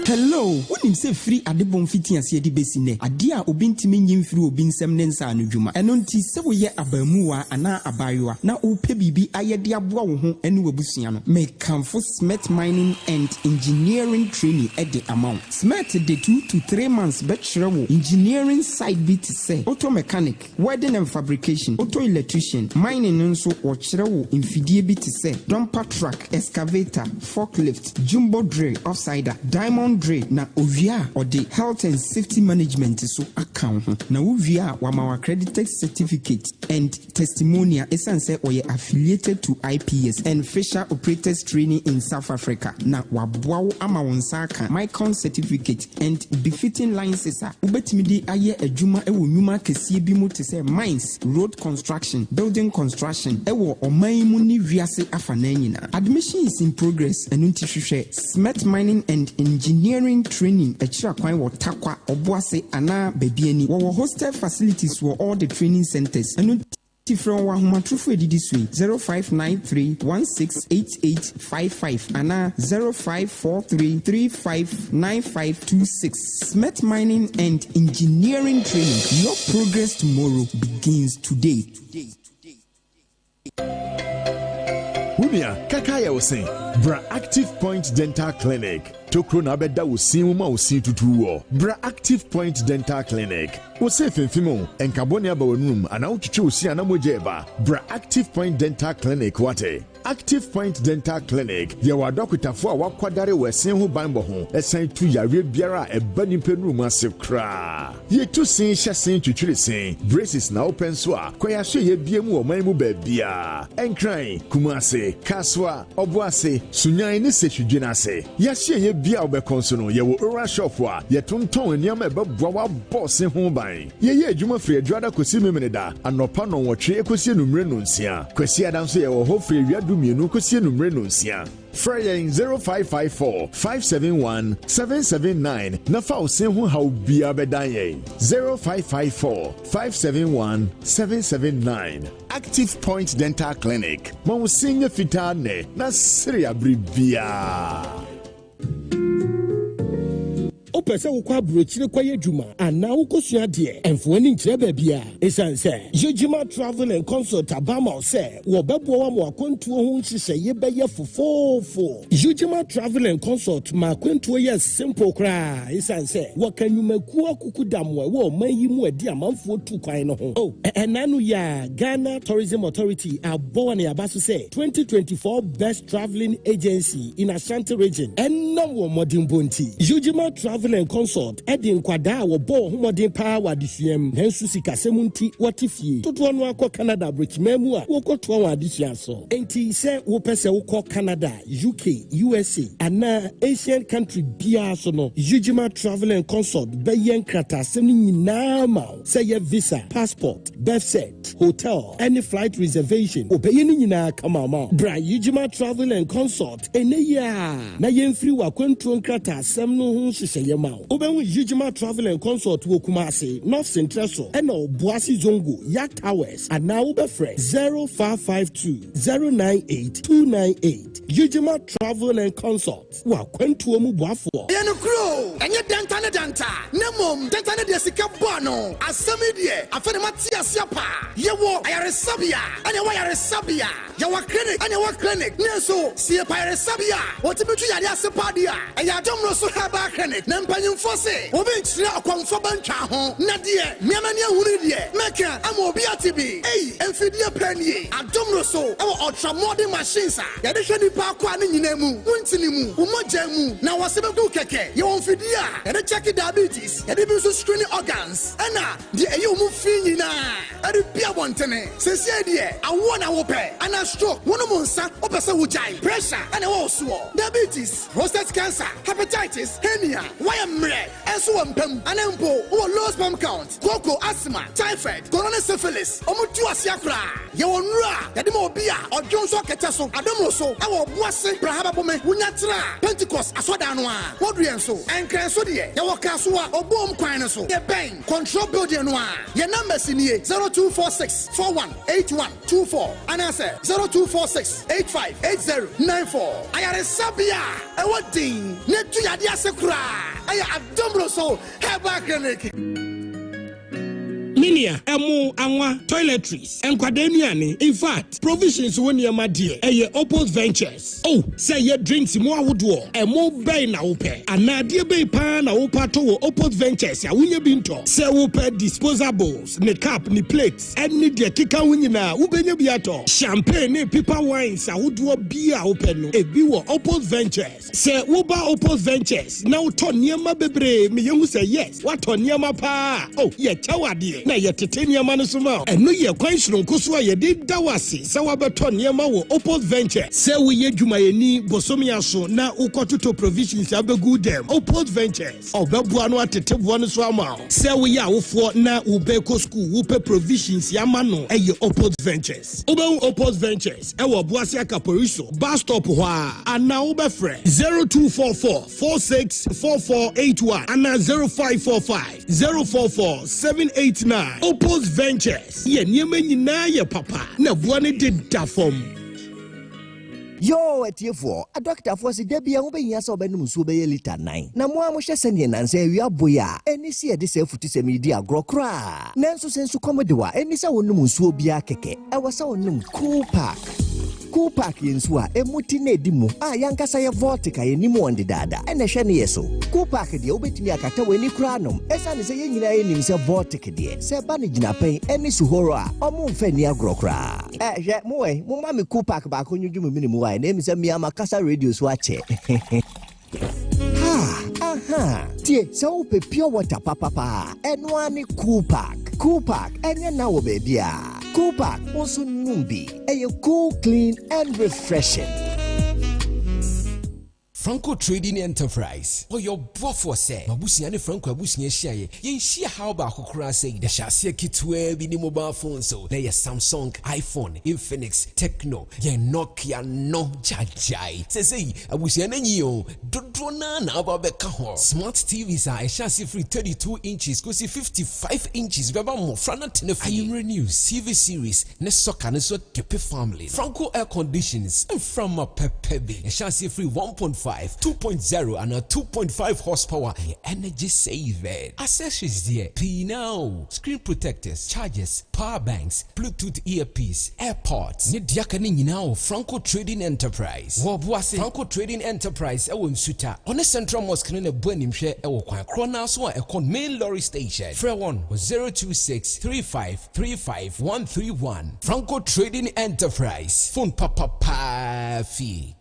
Hello, when him say free adebon fiti ase de besi ne. Ade a obi ntimi nyim free obi nsem ne nsa no dwuma. Eno nti se wo ye abamuwa ana abayoa na wo pe bibi ayede aboa wo ho ene wabusua no. Make camfo smart mining and engineering training at the amount. Smart de 2 to 3 months bachelor wo engineering side bit say auto mechanic, welding and fabrication, auto electrician, mining nso wo kire wo infidie bit say dumper truck, excavator, forklift, jumbo drill, offsider, diamond drill na ovia or the health and safety management so account na ovia wa ma accredited certificate and testimonial esanse or affiliated to IPS and facial operators training in South Africa na waboa ama wonsaka micron certificate and befitting licenses a ubetimidi aye adwuma ewo nyuma kese bi mu te say mines, road construction, building construction ewo oman mu ni wiase afana nyina. Admission is in progress and unti hwehwe smart mining and engineering training ekira kwan wo takwa Obuasi ana bebiani wo hostel facilities for all the training centers and from Wahumatrufu edidi sui 0593168855 ana 0543359526. Smart mining and engineering training. Your progress tomorrow begins today. Unia kakaya osin Bra Active Point Dental Clinic. Tokro na beda usin uma usin tutuwo. Bra Active Point Dental Clinic. Ose fimfimo enkaboni aba wenum ana uchuchu usi anamojeba. Bra Active Point Dental Clinic wate. Active Point Dental Clinic. Yewa dokutafo a wakwadare wesin ho banbo ho. Esan tu yare biara ebani penu masif kra. Ye tu sin hyesin twitwire sin. Braces na open so a kwaya hye ye biemu oman mu baabia. Enkran, Kumase, Kaswa, Obuasi, Sunyan ne setwidwena ase. Ya hye ye bia obekonso no yewo ora shop a ye tonton eniam ebeboa wa boss ho ban. Ye adwuma firi adwada kosi memeneda. Anopa no wotwe ekosi enumre no nsia. Kwasi adanso yewo ho firi wiadu mienu kosi enumre no nsia. Friday 0554 571 779 Nafa Usenhu Haubia Bedaye 0554 571 779 Active Point Dental Clinic Mausinga Fitane Nasiria Bribia. Opese wo kwa brochire kwa yedwuma ana wo kosua de enfoni nkyere baabia esanse Yojima Travel and Consult abama se wo bebo wa mo akwantuo ho nhyehyɛ ye bɛyɛ fofofo. Yojima Travel and Consult ma akwantuo ye simple kra esanse wo kanyumaku akukudamwa wo manyi mu adi amanfo tu kwan no ho. Enanu ya Ghana Tourism Authority abɔ na abaso se 2024 best traveling agency in Ashanti region enam wo modern bonti. Yojima Travel and Consult Edin Kwada wo bo homodin pa wadisuam nansu sikasemunti watifie toto no akọ Canada brichmemu a wo koto wa adisua so enti se wo pese wo kọ Canada, UK, USA ana Asian country bia so no Yojima Travel and Consult beyen krata sem nyina ma say your visa, passport, birth cert, hotel, any flight reservation obeyen nyina kama ma bra Yojima Travel and Consult eneya na yemfiri wa kwantuo krata sem no ho hyehyɛ Oben Yojima Travel and Consult wo Kumasi, North Central so, and Obuasi Zongo, Yak Towers, and now Ubefre 0552 098 298. Yojima Travel and Consult. Wa kwentu omu buafo. Yenu kro, enye dentane denta. Nemom dentane de sika bono. Asemi die, afene matia siapa. Yewo ayare sabia, ane wa ayare sabia. Yawa clinic, ane wa clinic. Neso siye pa ayare sabia. Otibitu yari asepa dia. Aya domro so haba clinic. Nempanyimfo se, obi nkyire akwamfo bantwa ho. Na die, miamani ahuri die. Meka ama obi atibi. Emfidie panie. Adomro so, ewo ultra modern machines a. Yade hwe nipa akwa ne nyina mu. Wuntini mu, umoja mu. Na wasebedu keke. Ye wonfidie a. Yade check diabetes. Yade bi so screening organs. Ana die eye omu fi nyina. Ade bia bontene. Sese die, awo na wo pe. Ana stroke, wono mo nsa, opese wo jai. Pressure, ana wo so. Diabetes, prostate cancer, hepatitis, hernia. Why am I? Enso wampem, anempo, low sperm count, cocoa asthma, typhoid, coronary syphilis, omutu asiakra. Ye wonra, yadimo obia, or Johnson Ketaso, Adomoso, our Obuasi, Brahaba Bome, Unyatra, Pentecost, Aswadanoa, Wodrienso, and Cransodia, Yawakasua, or Boom Quinaso, Ye Bang, Control Building Noir, your numbers in here 02 0246 418124 and answer 0246 858094. Ayaresabia, Ewadin, Netuyadia Sekura, Aya Adombro so, Heba Clinic. Minia, emu, anwa, toiletries, enkwadenuane. In fact, provisions when you my dear, Opposed Ventures. Oh, say your drinks more woodwo, and more bay na upe. And na dear bay pan na upa to Opposed Ventures, ya winye binto. Say upe disposables, ne cup, ne plates, and ni dear kika winyina, ubenye biato. Champagne, ne pipa wines, a woodwo beer open, a biwa Opposed Ventures. Say uba Opposed Ventures. Now ton yama bebre, me young say yes. What ton yama pa? Oh, yeah, chawadi. Na ye titania manusuma eno ye kwanhiro nkoso ye di dawasi sawa beto niema wo Opposed Venture se we ye dwumayeni bosomi aso na ukototo provisions abegu dem Opposed Ventures obebua no ateteboa no so ama se we ye awofo na ubeko school wupe provisions yama no eye Opposed Ventures obewu Opposed Ventures e wo Obuasi akaporiso bus stop ho a ana ubefre 0244 464481 ana 0545 044 789 Opposed Ventures. Ye niema nyina ye papa. Na buane de dafom. Yo, etiefo, a doctor for the debia obeying us obenum sube liter 9. Na mo amusha sending and say we are boya. Any see a disself to media grow cra. Nanso sensu comedoa, any sa wonum subia keke. I was so num cool pack. Cool pack in swa, a mutine dimu, yankasa ya vortica ye nimu on the dada, and a shani yeso. Cool pack the obetia kata weni cranum, as I say yin himself vortica dear, say banijina pay any suhora, or moon fenia grokra. Yet moe, mummy cool pack back when you do minimum, my name is a Miamakasa radio swatch. Aha, dear, so pure water papa, and one cool pack, and you now baby. Cool pack, also numbi, a cool, clean, and refreshing. Franco Trading Enterprise. Or your buffo say, Mabusiani Franco Abusian Shay, yen sheer how about Hokura say, the chassis kit where be the mobile phone so they are Samsung, iPhone, Infinix, Techno, yen Nokia, no jajai. Says, Abusian, Dodrona, Ababeka. Smart TVs are a chassis free 32 inches, go see 55 inches, Baba more Frana Tenef. I am renew CV series, Nesoka, Neso Tepe family. Franco air conditions, and from a pepe, a chassis free 1.5. 2.0 and a 2.5 horsepower energy saver. Accessories there. P now. Screen protectors, chargers, power banks, Bluetooth earpiece, AirPods. Nidiakani now. Franco Trading Enterprise. Obuasi. Franco Trading Enterprise. Ewo msuta. On the Central Mosque nene buenim share ewo kwa krona so ekon main lorry station. Free 026 35 35 131. Franco Trading Enterprise. Phone papa fee.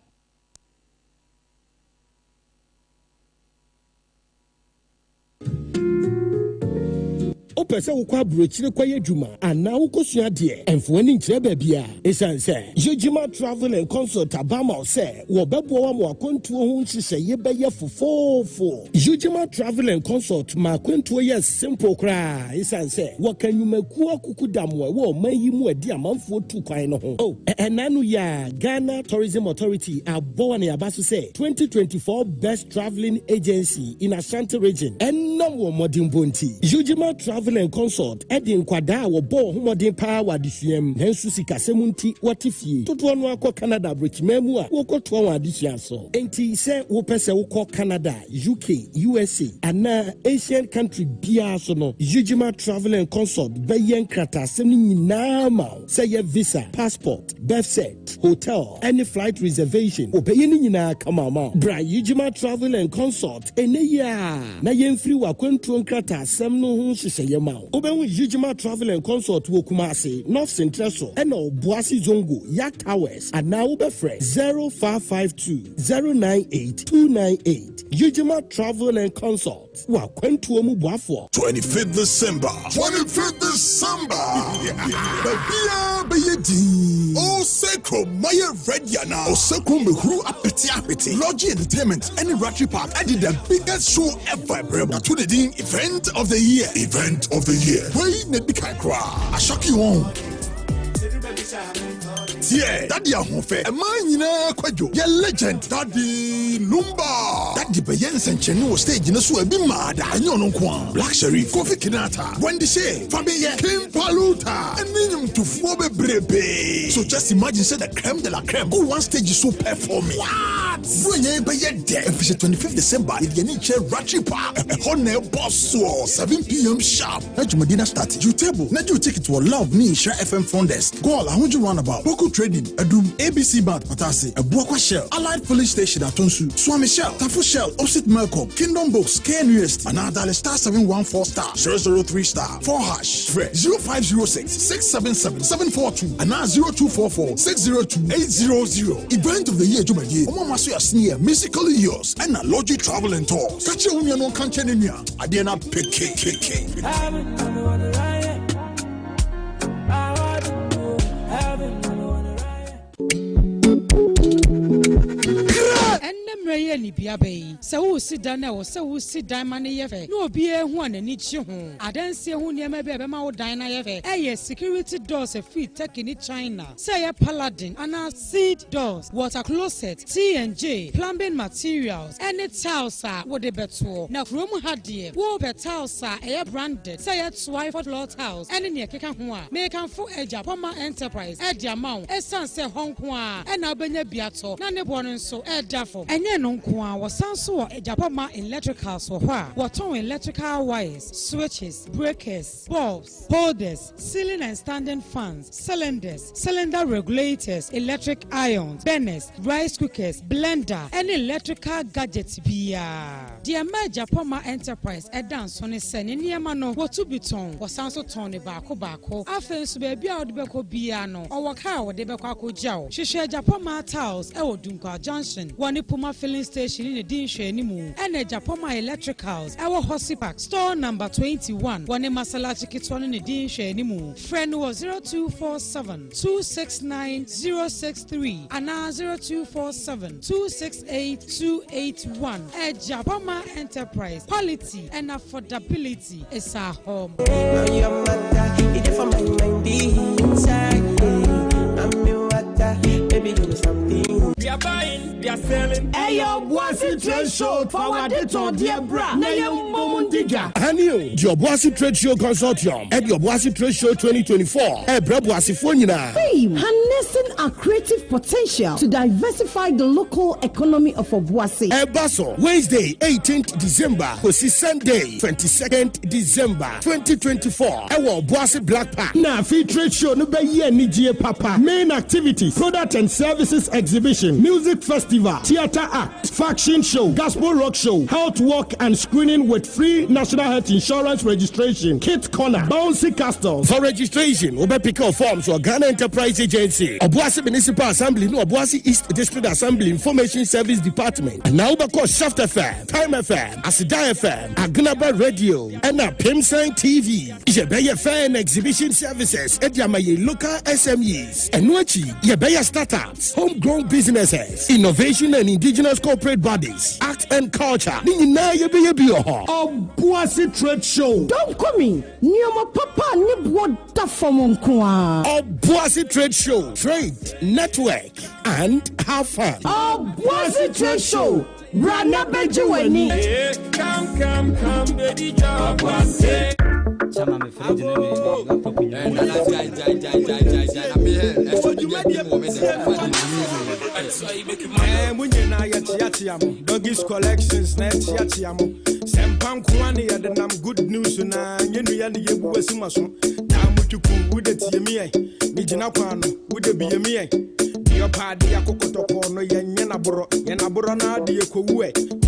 Opese ukwa brochire kwa yedwuma ana ukosua de emfoni nkyere babia esanse Yejima Travel and Consult abama se wo bebo wa mo akontuo ho nhihye ye beye fofofo Yejima Travel and Consult ma akontuo ye simple kra esanse wo kanyumaku akukudamwo wo mayi mu adi amanfo tu kwan no ho oh enanu ya Ghana Tourism Authority abowa na yabaso se 2024 best traveling agency in Ashanti region enam wo modern bonti Yejima Travel and Consult Edin Kwada wo bo homodin pa wadisuam nansu sikasemunti watifie toto no akọ Canada brichmemu a wo koto wa adisua so enti se wo pese wo kọ Canada UK USA ana Asian country bia so no Yejima Travel and Consult bayen krata sem nyina ma say your visa passport birth cert hotel any flight reservation obayen nyina kama ma bra Yejima Travel and Consult eneya na yemfiri wa kwantuo krata sem no ho hyehyɛ Oben Yejima Travel and Consult wo Kumasi North Central so and Obuasi Zongo Yak Towers and now Ubefre 0552 098 298 Yejima Travel and Consult wa kwentu omu buafo 25th December Babia Bayedi O Sekro Maya Rediana O Sekro Mehuru Apeti Lodgy Entertainment and Ratchet Park added the biggest show ever to the event of the year wait Nedika Kra I shock you on yeah, Daddy Ahonfe, a man in a quadro, your legend, Daddy Lumba, Daddy Bayens and Chenu was stage in a sweat, be mad, I know no Black Sheriff, Kofi Kinata, Wendy Shea, Fabia, Kim Palut, star. And then to Fobe Brebe. So just imagine, say the creme de la creme. Go one stage is so performing. What? When you be there, 25th December, if you need chair Ratchet Park, a honey boss, 7 p.m. sharp. Let your Medina start. You table. Let you take it to a love me, share FM phone desk. Call, I want you run about. Boko Trading, Adum, ABC Bank, Patasi, a Boko Shell, Allied Police Station at Tonsu, Swami Shell, Tafu Shell, Opposite Melcom, Kingdom Books, KNUST, and Adale star 714 star 003 star 4 hash. Fred 0506 677 742 and now 0244 602 800. Event of the year, Jumaye. Omo senior musically yours and a Logi Travel and Tours. Catch you no can't Adena PK. Mreye ni biabe se wo si dan na wo se wo si dan ma ne yefe no obi ehu anani chi ho adansi ehu niam be be ma wo dan na yefe eye security doors free take in China say ya paladin and seed doors water closet T&J plumbing materials any tiles wo de beto na from hadie wo be tiles eye branded say ya Twyford Law Tiles any ne keka ho a me kan fo Ejapoma Enterprise e dia ma wo esan se honko a e na obenya biato na ne bo no nso e dafo no nkwa wasanso Ejapoma Electricals for waton electrical wires, switches, breakers, bulbs, holders, ceiling and standing fans, cylinders, cylinder regulators, electric irons, burners, rice cookers, blender, and electrical gadgets bia. Dear Ejapoma Enterprise dance on a sen in Yamano, what to be ton, wasanso tony bako, after baby out beko biano, or waka de beko jow. She shared Ejapoma Tiles, Dunka Junction, one Puma filling station in the Dinshe Nimu, and Ejapoma Electricals, our Hossy Park, store number 21, one Masalachi Kitson in the Dinshe Nimu. Friend was 0247 269 063 and now 0247 268 281. Ejapoma Enterprise, quality and affordability is our home. We are buying, we are selling. Hey, yo, Obuasi Trade Show forward it on dear bra. Na yo momundiga. Hanyo, the Obuasi Trade Show Consortium and the Obuasi Trade Show 2024. Hey, bra Obuasi Fonina. Theme: harnessing our creative potential to diversify the local economy of Obuasi. Hey, Basso, Wednesday, 18th December. Kosi Sunday, 22nd December 2024. Hey, Obuasi Black Park. Na free trade show no be ye ni die papa. Main activities: product and services exhibition, music festival, theater act, faction show, gospel rock show, health walk and screening with free national health insurance registration, kit corner, bouncy castles. For registration, obe pick up forms or Ghana Enterprise Agency, Obuasi Municipal Assembly, no Obuasi East District Assembly Information Service Department, and now because Shaft FM, Time FM, Asida FM, Agnaba Radio, and now Pimsign TV. Yebeye fan exhibition services, Ediamaye local SMEs, and Nuachi, Yebeye startups, homegrown businesses, innovation and indigenous corporate bodies, art and culture. Obuasi Trade Show. Don't come in. Nioma papa ni bwada from Nkwa. Obuasi Trade Show. Trade, network, and have fun. Obuasi Trade Show. Brana Bejuweni. Come, baby, Obuasi. Chama me free na me laptop ni. Munyina yatiatiamo Doggies collections na yatiatiamo Sempan kwani ya denam good news na nyenu ya ni yebu wesimaso ta mutuku wude tiemi mi jina kwano wude biemi Dio padi ya kokotoko no yenye na boro na de ekowu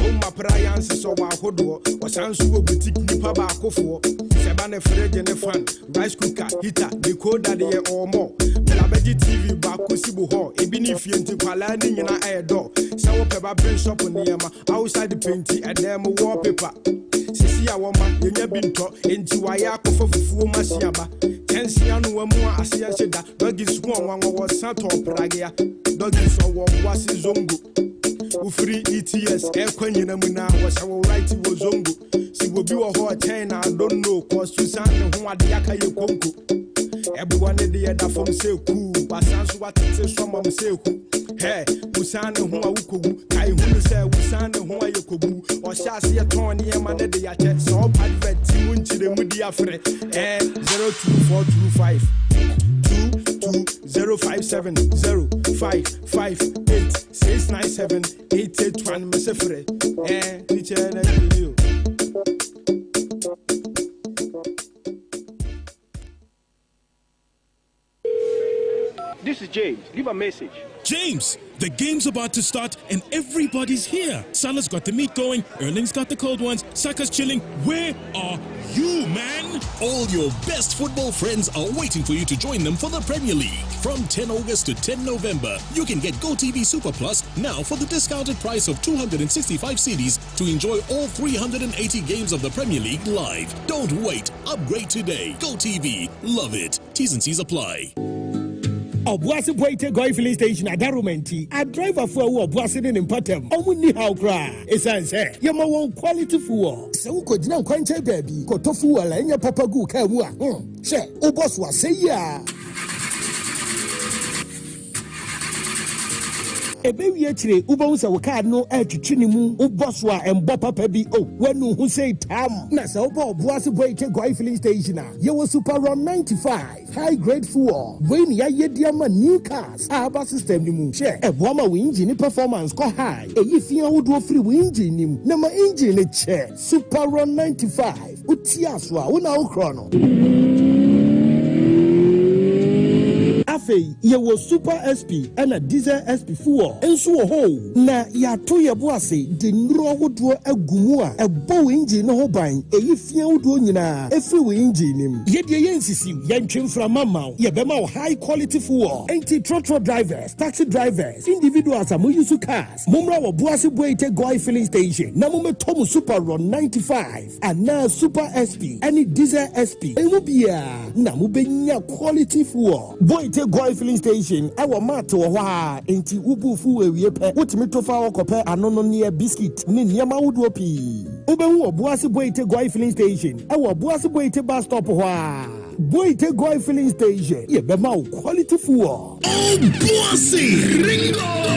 Oma prayansi so wa hodo wasansu wo boutique nipa ba akofo seba ne freje ne fan rice cooker heater decoder de ye omo Melabeji TV ba kosibu ho ebi ni fie nti kwala ni nyina edo se wo peba brain shop ne yema outside the painty edem wallpaper sisi ya woma yenya binto enti wa ya akofo fufuo masiaba tensi anu wa mu asia sheda Doggies won wo santo pragia Doggies wo wasi zongo Ufri ETS ekwanyina mu na wo right wo zongo si wo bi wo ho China I don't know cause Susan ho ade aka ye konko ebuwa ne de da fom se ku basanso watete so mom se ku Hey, Usana who I would I who say Usana who I could or shall see a Tony and Monday the Yacht, so advert Timun to the Mudia Fre and 02425 0570558 Messefre and teacher and you. This is James. Leave a message. James, the game's about to start and everybody's here. Salah's got the meat going, Erling's got the cold ones, Saka's chilling. Where are you, man? All your best football friends are waiting for you to join them for the Premier League. From 10 August to 10 November, you can get GoTV Super Plus now for the discounted price of 265 cedis to enjoy all 380 games of the Premier League live. Don't wait. Upgrade today. GoTV. Love it. T's and C's apply. Obuasi Boite Goy filling station at Darumenti. A driver for Obuasi in Patem. Omuni how cry. It's answer. Yama won quality fuel. So could now quench baby. Kotofu and your papa go kamua. She Obos was say ya. Ebe yechire ubonsa wakad no chinimu uboswa embopa pebi wenu who say tam na sa obo Obuasi Boite Goy filling station ye was super run 95 high grade fuel when ya yediama new cars aba system ni mu share eboma we engine performance ko high eyi fia wodo free we engine nim na ma engine che super run 95 utiaswa una okrono Afe, ye was Super SP and a Diesel SP fuel. And so ho, na ya to ye boase, de nro wodo agumua, a bow engine no bang, a yifia wodo nyina, a free engine him. Ye de yensisi, yen trim from mama, ye bema high quality fuel, anti-trotro drivers, taxi drivers, individuals are muyusu cars. Mumra wa Obuasi Boite Goy filling station. Na mume tomu Super Run 95, and now Super SP, any Diesel SP. E mubia, na mubenya quality fuel. Boite Goy filling station our mato wa enti ubu fu ewie pe wotimi to fa okope anono ne biscuit ne niam awudo pi ubehu Obuasi Boite Goy filling station our Obuasi Boite bus stop wa Boite Goy filling station ye be ma quality fuel Obuasi Ringo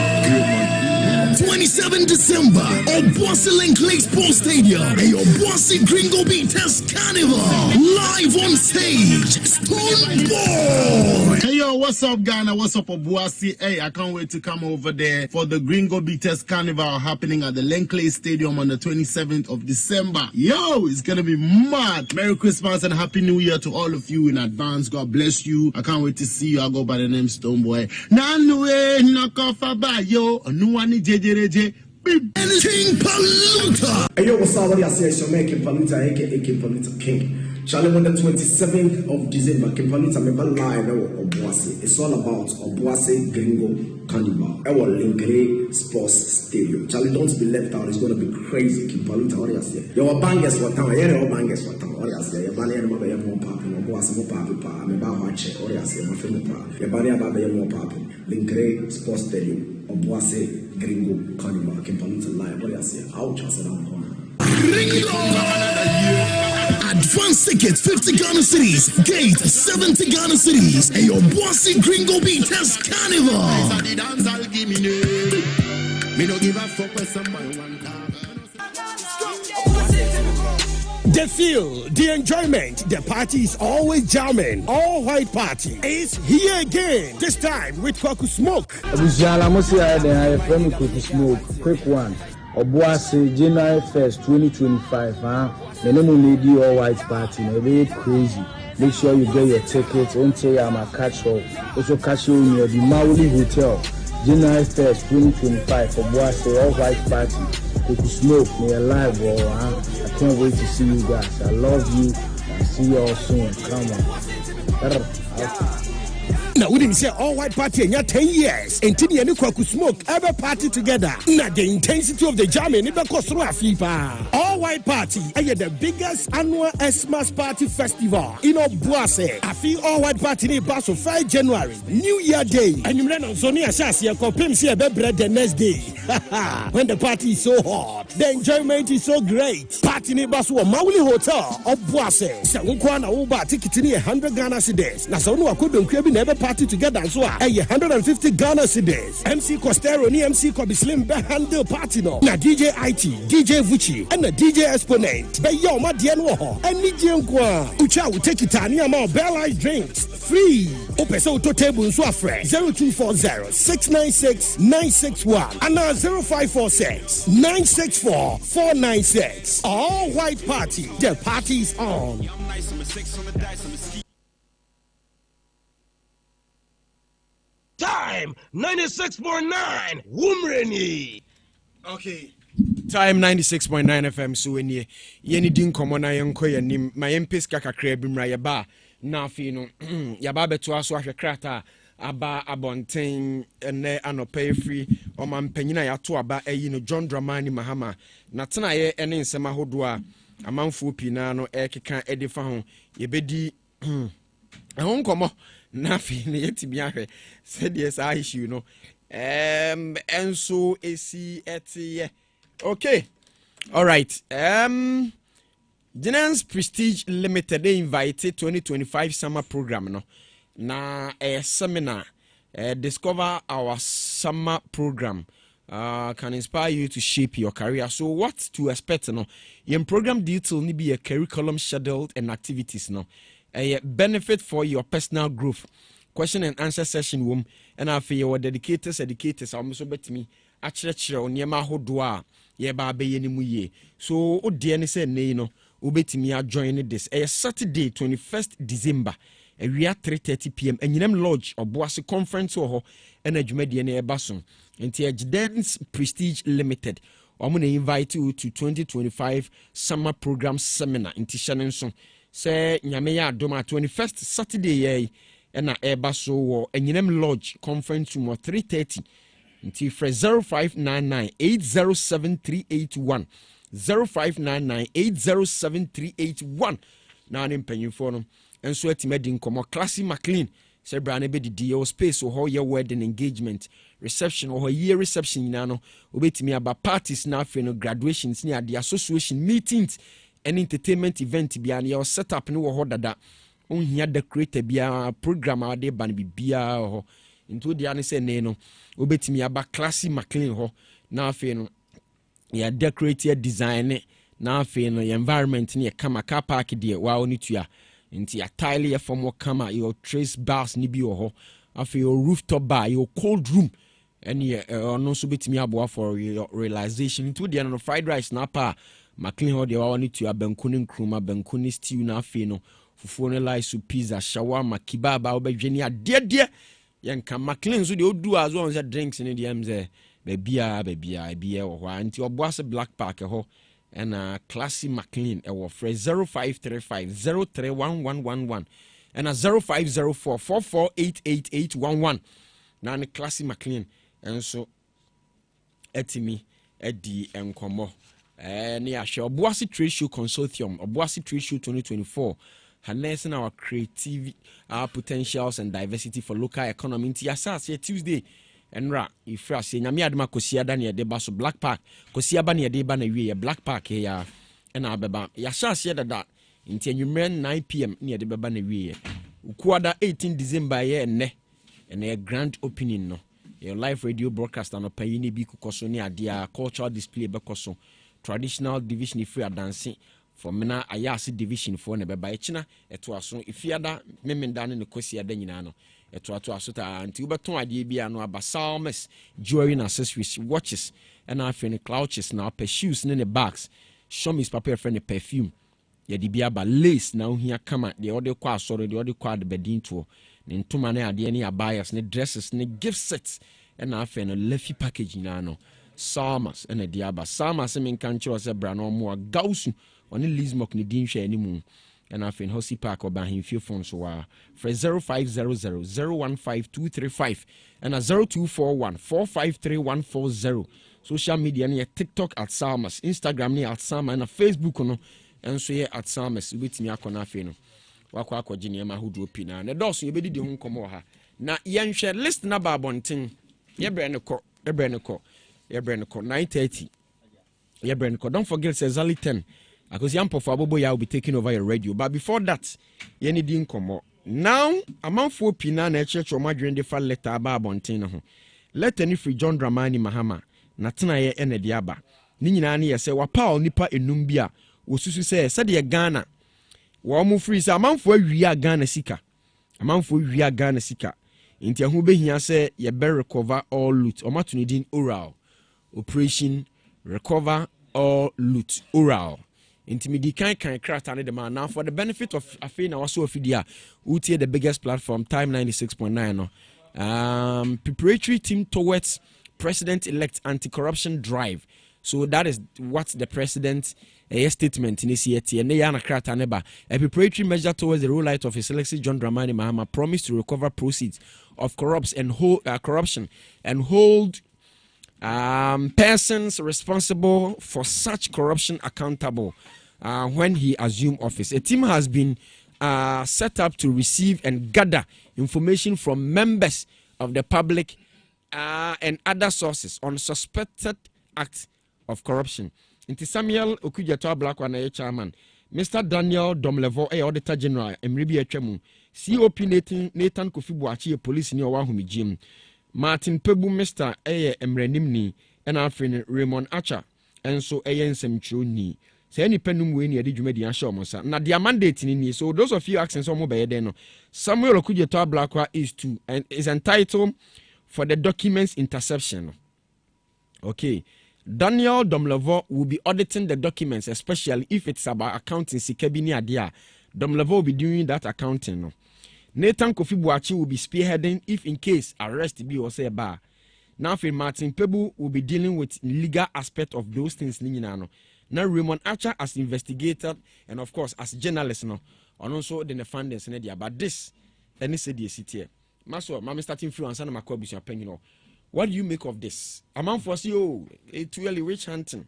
27 December, Obuasi Lake Sports Stadium, a Obuasi Gringo Beaters Carnival, live on stage, Stone Boy. Hey yo, what's up Ghana, what's up Obuasi? Hey, I can't wait to come over there for the Gringo Beaters Carnival happening at the Lenkley Stadium on the 27th of December. Yo, it's gonna be mad. Merry Christmas and Happy New Year to all of you in advance. God bless you. I can't wait to see you. I go by the name Stone Boy. Nanue Nakafabayo, Nuani JJ. King Paluta. Hey yo, what's up? What I say? It's your man King Paluta, aka King Paluta King. Charlie, on the 27th of December, King Paluta member live Obuasi. It's all about Obuasi Gringo Carnival. Our Lenkley Sports Stadium. Charlie, don't be left out. It's gonna be crazy. King Paluta, what I say? Your bangers what time? Your bangers what time? What I say? Your banner about your more popping. Obuasi more popping. I'm about watch. What I say? My film part. Your banner about your more popping. Lenkley Sports Stadium. Obuasi Gringo Carnival. King Paluta live. What I say? Ouch! I said I'm on. Advance tickets 50 Ghana cities, gate 70 Ghana cities, and your Obuasi Gringo Beaters Carnival. The feel, the enjoyment, the party is always jamming. All white party is here again. This time with Kwaku Smoke. Quick one. Obuasi January 1st, 2025. The name of the all white party. Very crazy. Make sure you get your tickets. Don't say I'm a catch up. Also catch you in the Maui Hotel. January 1st, 2025. Obuasi all white party. Kwaku Smoke, me alive, bro. I can't wait to see you guys. I love you. I'll see you all soon. Come on. Now we didn't say all white party in 10 years. And Tini and Kwaku Smoke ever party together. Now the intensity of the jamming it goes through a FIFA. All white party is the biggest annual Xmas party festival in Obuasi. I feel all white party in Basso 5 January, New Year Day. And you learn on Sonia Shasi and Kopim see a bread the next day. When the party is so hot, the enjoyment is so great. Party in Basso Maui Hotel Obuasi. So Unkwana Uba ticket in 100 Ghana cedis. Now so no I couldn't never party party together so a 150 Ghana cedis. MC Costero ni MC Kobe Slim be handle party no. Na DJ IT, DJ Vuchi, and the DJ Exponent. Be yo ma die no ho. Any jenkwa. Ucha will take it ani ama Bell Ice drinks free. Open so to table so afre 0240 696 961 and 0546 964 496. All white party. The party's on. Time 96.9 Wumreni. Okay. Time 96.9 FM so when ye din komo na yenko yanim ma yempes kakakra bimra ye ba na afi no ya ba beto aso ahwe krata aba abonten ene anopa free o ma mpanyina ya to aba ayi no John Dramani Mahama na tena ye ene nsem ahodo a amanfo pina no ekeka edifa ho ye bedi ehon komo na afi ne yetimi ahwe said yes I issue no enso esi etiye. Okay. All right. Genans Prestige Limited they invited 2025 summer program no. Na a seminar discover our summer program can inspire you to shape your career. So what to expect no? Your program detail need be a curriculum scheduled and activities no. A benefit for your personal growth. Question and answer session room and I feel your dedicators educators almost bet me actually on yema hodwa ye ba be ye nimu ye. So o de ne say ne no obetimi a join this Saturday 21st December we are 3:30 p.m. Enyinem Lodge Obuasi conference ho and adwumade ne eba so enti Genans Prestige Limited I'm going to invite you to 2025 summer program seminar enti hye so say nyame ya adoma 21st Saturday ye na eba so wo Enyinem Lodge conference room 3:30 Nti fresh 0599807381 0599807381 na ne mpanyimfo no enso atimadi nkomo classy McLean se bra na be di your space ho your wedding engagement reception or year reception na no obetimi aba parties na afi no graduations ni ade association meetings and entertainment event bia na your setup no ho dada onhia decorator bia program ade ban bia ho into the ane say ne no obetimi aba classy McLean ho na afi no ya decorate design na afi no environment ni kama car park de wa oni tua nti ya tile ya form kama your trace bars ni bi ho afi your rooftop bar your cold room and ono so betimi aboa for your realization into the no fried rice na pa McLean ho de wa oni tua bankuni nkruma bankuni stew na afi no fufu no rice pizza shawarma kebab obedwani ade yanka McLean so de odu azo on say drinks ni de mze bebia bia wo ho anti Obuasi Black Park ho and classy McLean e wo fresh 0535031111 and 050444888811 na ne classy McLean and so etimi edi enkomo ne ahwe Obuasi Trade Show Consortium Obuasi Trade Show 2024 harnessing our creativity, our potentials and diversity for local economy. Inti asase Tuesday enra ifra se nyame adema kosiada ne de ba so Black Park kosiaba ne de ba na wie Black Park ya na abeba ya asase dada inti enwumre 9 pm ne de beba na wie ukuada 18 December ye enne a grand opening no your live radio broadcast no payi ne bi kukoso ne ade a cultural display bekoso traditional division free Adansi for mena ayase division for ne beba echina eto aso ifiada memenda ne kosiada nyina no eto aso ta anti ubeton ade bia no aba salmes jewelry and accessories watches and afeni clouches na pa shoes ne bags show me papa friend perfume ya di bia ba lace na ohia kama de ode kwa asoro de ode kwa de bedin to ne ntoma ne ade ne abayas ne dresses ne gift sets and afeni leafy packaging na no salmas and de aba salmas me kan chiro se bra no mo gausu oni lismok ne din hwe animu and afin Hosi Park oba himfie phone so wa for 0500015235 and 0241453140 social media ne TikTok at Salmas Instagram ne at Salma and Facebook no and so ye at Salmas ubetimi akona afin no wakwa akogye ne ma hodo pina na dɔso ye bedi de ho nkomo ha na yenhwe list na ba bonten ye bre ne ko 9:30 ye bre ne ko don't forget say exactly 10 because Yampo for Abobo will be taking over your radio. But before that, you need incomo. now amanfo pina na church omadwen de fa letter aba abonten ho letter ni free John Dramani Mahama na tena ye ene de aba ni nyina ne ye se wapa nipa enum bi a wosusu se de Ghana wo mu free se amanfo awia Ghana sika amanfo awia Ghana sika nti ahu behia se ye be recover all loot omatunidin oral operation recover all loot oral intimidi kan krata ne de man now for the benefit of afi na waso afidia utie the biggest platform time 96.9 no preparatory team towards president-elect anti-corruption drive. So that is what the president statement in CT and Yana Krata Neba, a preparatory measure towards the rollout of His Excellency John Dramani Mahama promised to recover proceeds of corruption and hold persons responsible for such corruption accountable when he assumed office. A team has been set up to receive and gather information from members of the public and other sources on suspected acts of corruption. Inti Samuel Okujato Black one chairman, Mr. Daniel Domlevo, Auditor General, Emribi Echemu, COP Nathan Kofi Buachi, police in your Jim, Martin Pebu, Mr. Emrenimni, and Alfred Raymond Archer, and so Nsem Chuni. Say any penum way near the Jumedi and Shomosa. Now, their mandate in so those of you asking some mobile then Samuel Okujato Black is entitled for the documents interception. Okay. Daniel Domlevo will be auditing the documents, especially if it's about accounting. Sikebini Adia. Domlevo will be doing that accounting. Nathan Kofi Buachi will be spearheading if in case arrest be or say bar. Now, Martin Pebu will be dealing with legal aspect of those things. Now, Raymond Archer as investigator and of course as journalist and also then the funders in India. But this, any city here. Maso, mama starting through and son of my cobies your penny. What do you make of this? A man for CEO, it's really rich hunting.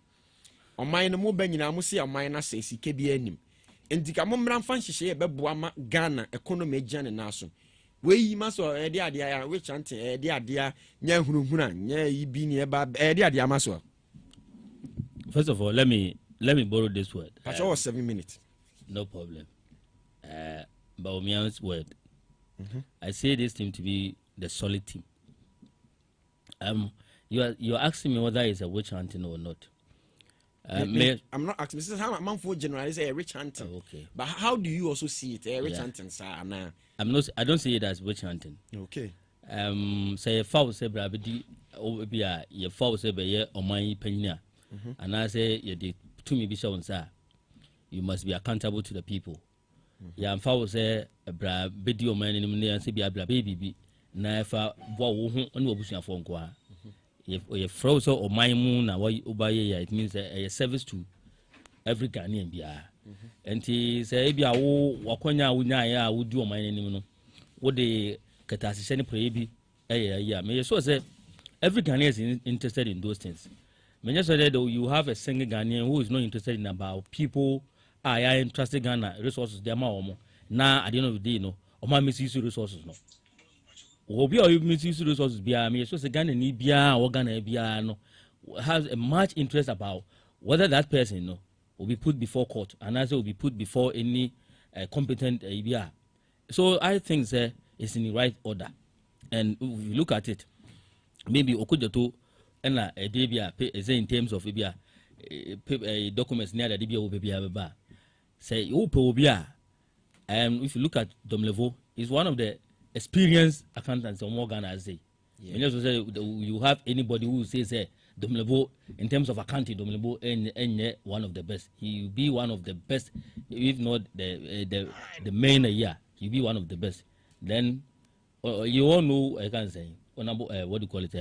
On mine, more benny, I must say a minor says he can be any. And the Camon fancy share Bebuama, Ghana, economy, Jan and Naso. Where you must or a dear rich hunting, a dear, yeah, ye be near Bab, a dear Maso. First of all, let me borrow this word. That's all 7 minutes. No problem. Baumian's word. I say this team to be the solid team. You're asking me whether it's a witch hunting or not. I'm not asking. This is how a man for general is a rich hunting. Okay. But how do you also see it? A rich hunting, sir. I don't see it as witch hunting. Okay. Say a foul say brabidi obia ye foul say be o man penya. And I say you did to me be shown sir. You must be accountable to the people. Ya foul say brabidi o man in and say be a baby. Na fa bo wo ho ne obusuafo nko a ye froze or my moon na why ubaye it means a service to every Ghanaian bia enti say bia wo wakonya wunya ya wudi o man anim no wo de katasise ne prayer bi ya me so say every Ghanaian is interested in those things. Me just say that you have a single Ghanaian who is not interested in about people are interested Ghana resources they ma omo na at the end of the day you know o ma misuse resources no obi or misuse resources bia me so say Ghana ni bia or Ghana bia no has a much interest about whether that person no will be put before court and also will be put before any competent bia. So I think say it's in the right order, and if you look at it, maybe okujoto and a debia in terms of bia documents near the debia bia ba say upo bia. If you look at Domlevo, he's one of the experienced accountants of more Ghana as say. Yeah. And also say you have anybody who says Domlevo in terms of accounting, Domlevo and one of the best. He will be one of the best, if not the main year. He'll be one of the best. Then you all know I can say what do you call it?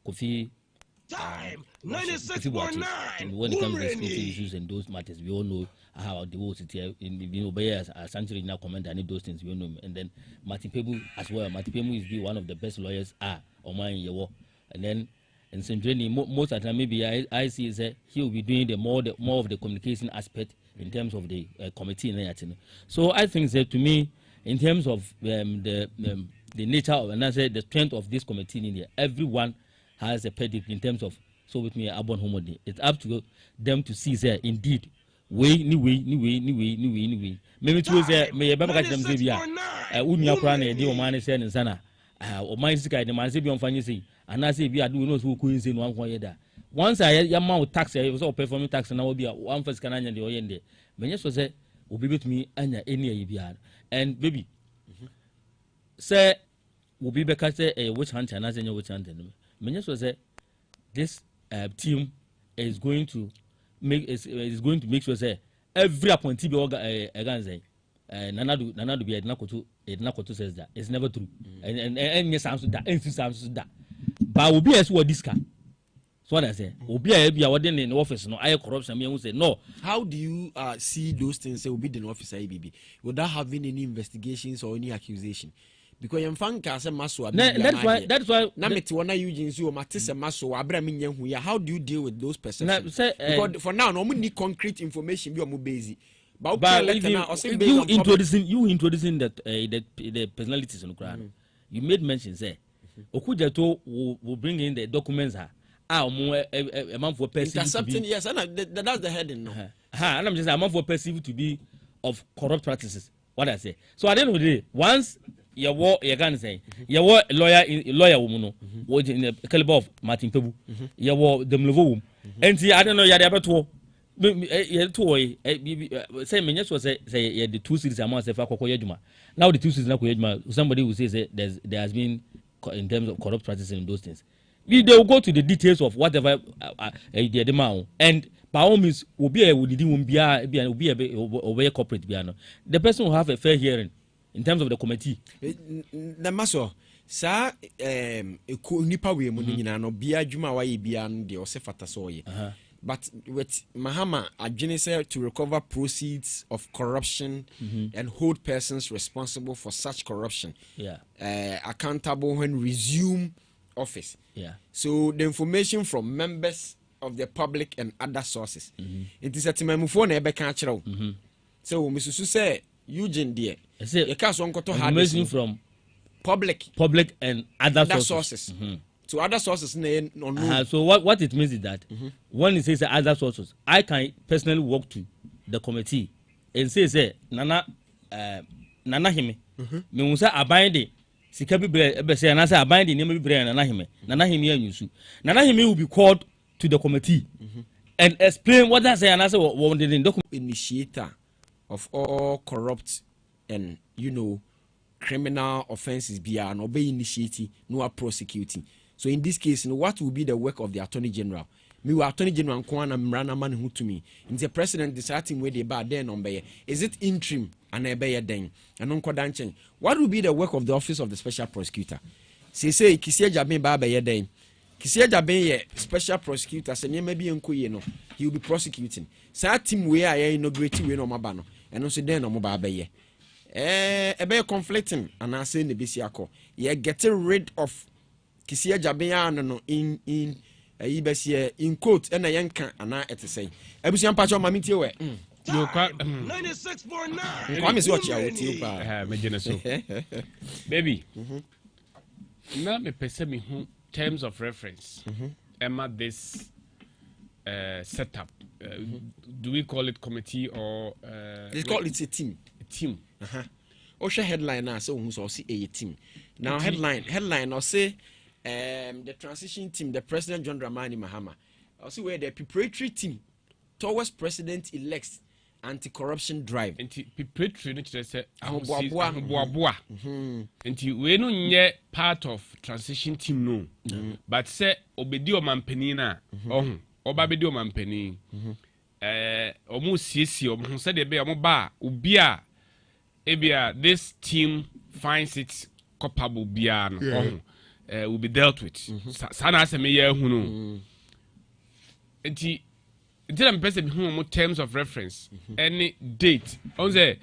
Kofi. Time 96.9. And when it comes to security issues and those matters, we all know how the whole city in a century now comment and those things we all know. And then Martin Pebu as well. Martin Pebu is one of the best lawyers on my year. And then in St. Jenny, most of the time maybe I see is he will be doing the more of the communication aspect in terms of the committee in so I think that to me in terms of the nature of and I say the strength of this committee in India, everyone has a pedigree in terms of so with me Abon Homodi. It's up to them to see there indeed we ni me to say me be ka dem say bia unia kura na e di o man say ne sana o man sika de man say bi on fanye say ana say bia do no so ko yin say no anko ye da once ya ma tax e so performing tax na wo bia one first kana nya de o ye nde menye so say obi betumi anya eni ayi bia and baby say obi be ka say which hand na say nya which hand no menye so say this team is going to make sure say every appointee be organize nanado be edna koto says that it's never true and yes sounds that but obi as what this can so what I say obi a be within in office no I corruption me who say no. How do you see those things say obi the officer ABB without having any investigations or any accusation? Because you find say maso that's why na meti wona Eugene so mate say maso abra me nya hu ya. How do you deal with those perceptions? Because for now no need concrete information be omo base but you introducing that the personalities in Ukraine. You made mention say Okujato will bring in the documents a man for perceived intercepting yes and that's the heading no and I'm just a man for perceived to be of corrupt practices. What I say, so at the end of the day, once you war you can say you war lawyer woman no in the caliber of Martin Pebu you war the Mlovo and see I don't know you are to say me just say the 2 cities amount say for Koyejuma now the 2 cities na Koyejuma somebody will say there has been in terms of corrupt practices in those things. They will go to the details of whatever they demand and by all means will be a corporate piano. The person will have a fair hearing in terms of the committee. The maso sa nipa we mu nyina no bia adwuma wa ye bia no de osefata so ye. But with Mahama adwene say to recover proceeds of corruption and hold persons responsible for such corruption accountable when resume office. So the information from members of the public and other sources. It is a timamufo na ebe kan kire. So Mrs. say Eugene there. You can so nkoto information from public and other sources. So other sources so what it means is that when it says other sources, I can personally walk to the committee and say nana hime me unsa abide sika bibre be say nana say abide name bibre nana hime anyusu nana hime will be called to the committee and explain what I say and I say what the document initiator of all corrupt and criminal offenses be an obey initiating no prosecuting. So in this case, what will be the work of the Attorney General? Me wa Attorney General Kwana Mrana man who to me. In the president deciding where they bad then on bay. Is it interim and a bay then? And on Kodanchen. What will be the work of the Office of the Special Prosecutor? Say Kisia Jabe Baba Yeden. Kisia Jabe Special Prosecutor, say maybe no. He will be prosecuting. Sa team where I inaugurated we no mabano. And also then no mobile ye. Ebe conflicting and I say the BCACO. Ye getting rid of Kisia Jabea no in ibesie in quote and a yanka and I at the same. Ebusian Pacho Mamiti we. 96.9. Kwame is what you with you baby. Now me pese me terms of reference. Emma this setup. Do we call it committee or they call it a team. A team. Osha headline now so who's also a team. Now headline or say the transition team, the President John Dramani Mahama, also where the preparatory team towards President-elect's anti-corruption drive. Preparatory, which they say, and we no nye part of transition team no, but say obedio mampenina, obabedio mampeni, omu siesi, omu say debe omu ba ubia, ebia this team finds it culpable biano. Will be dealt with. Sana ase me ye hu no. Enti I'm person who terms of reference any date. On say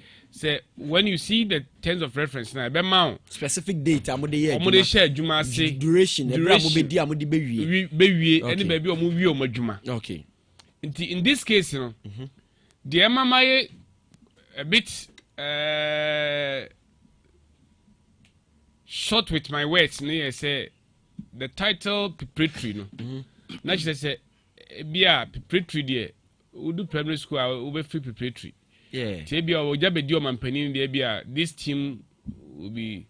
when you see the terms of reference na be ma specific date amode ye. Amode share adwuma ase duration e bra mo be di amode be wie any baby omo wie omo adwuma. Okay. Enti in this case no the mama ye a bit short with my words, I say the title preparatory no. Now she say, "Bia preparatory there. we do primary school, we free preparatory. Yeah. Maybe our job be my penny this team will be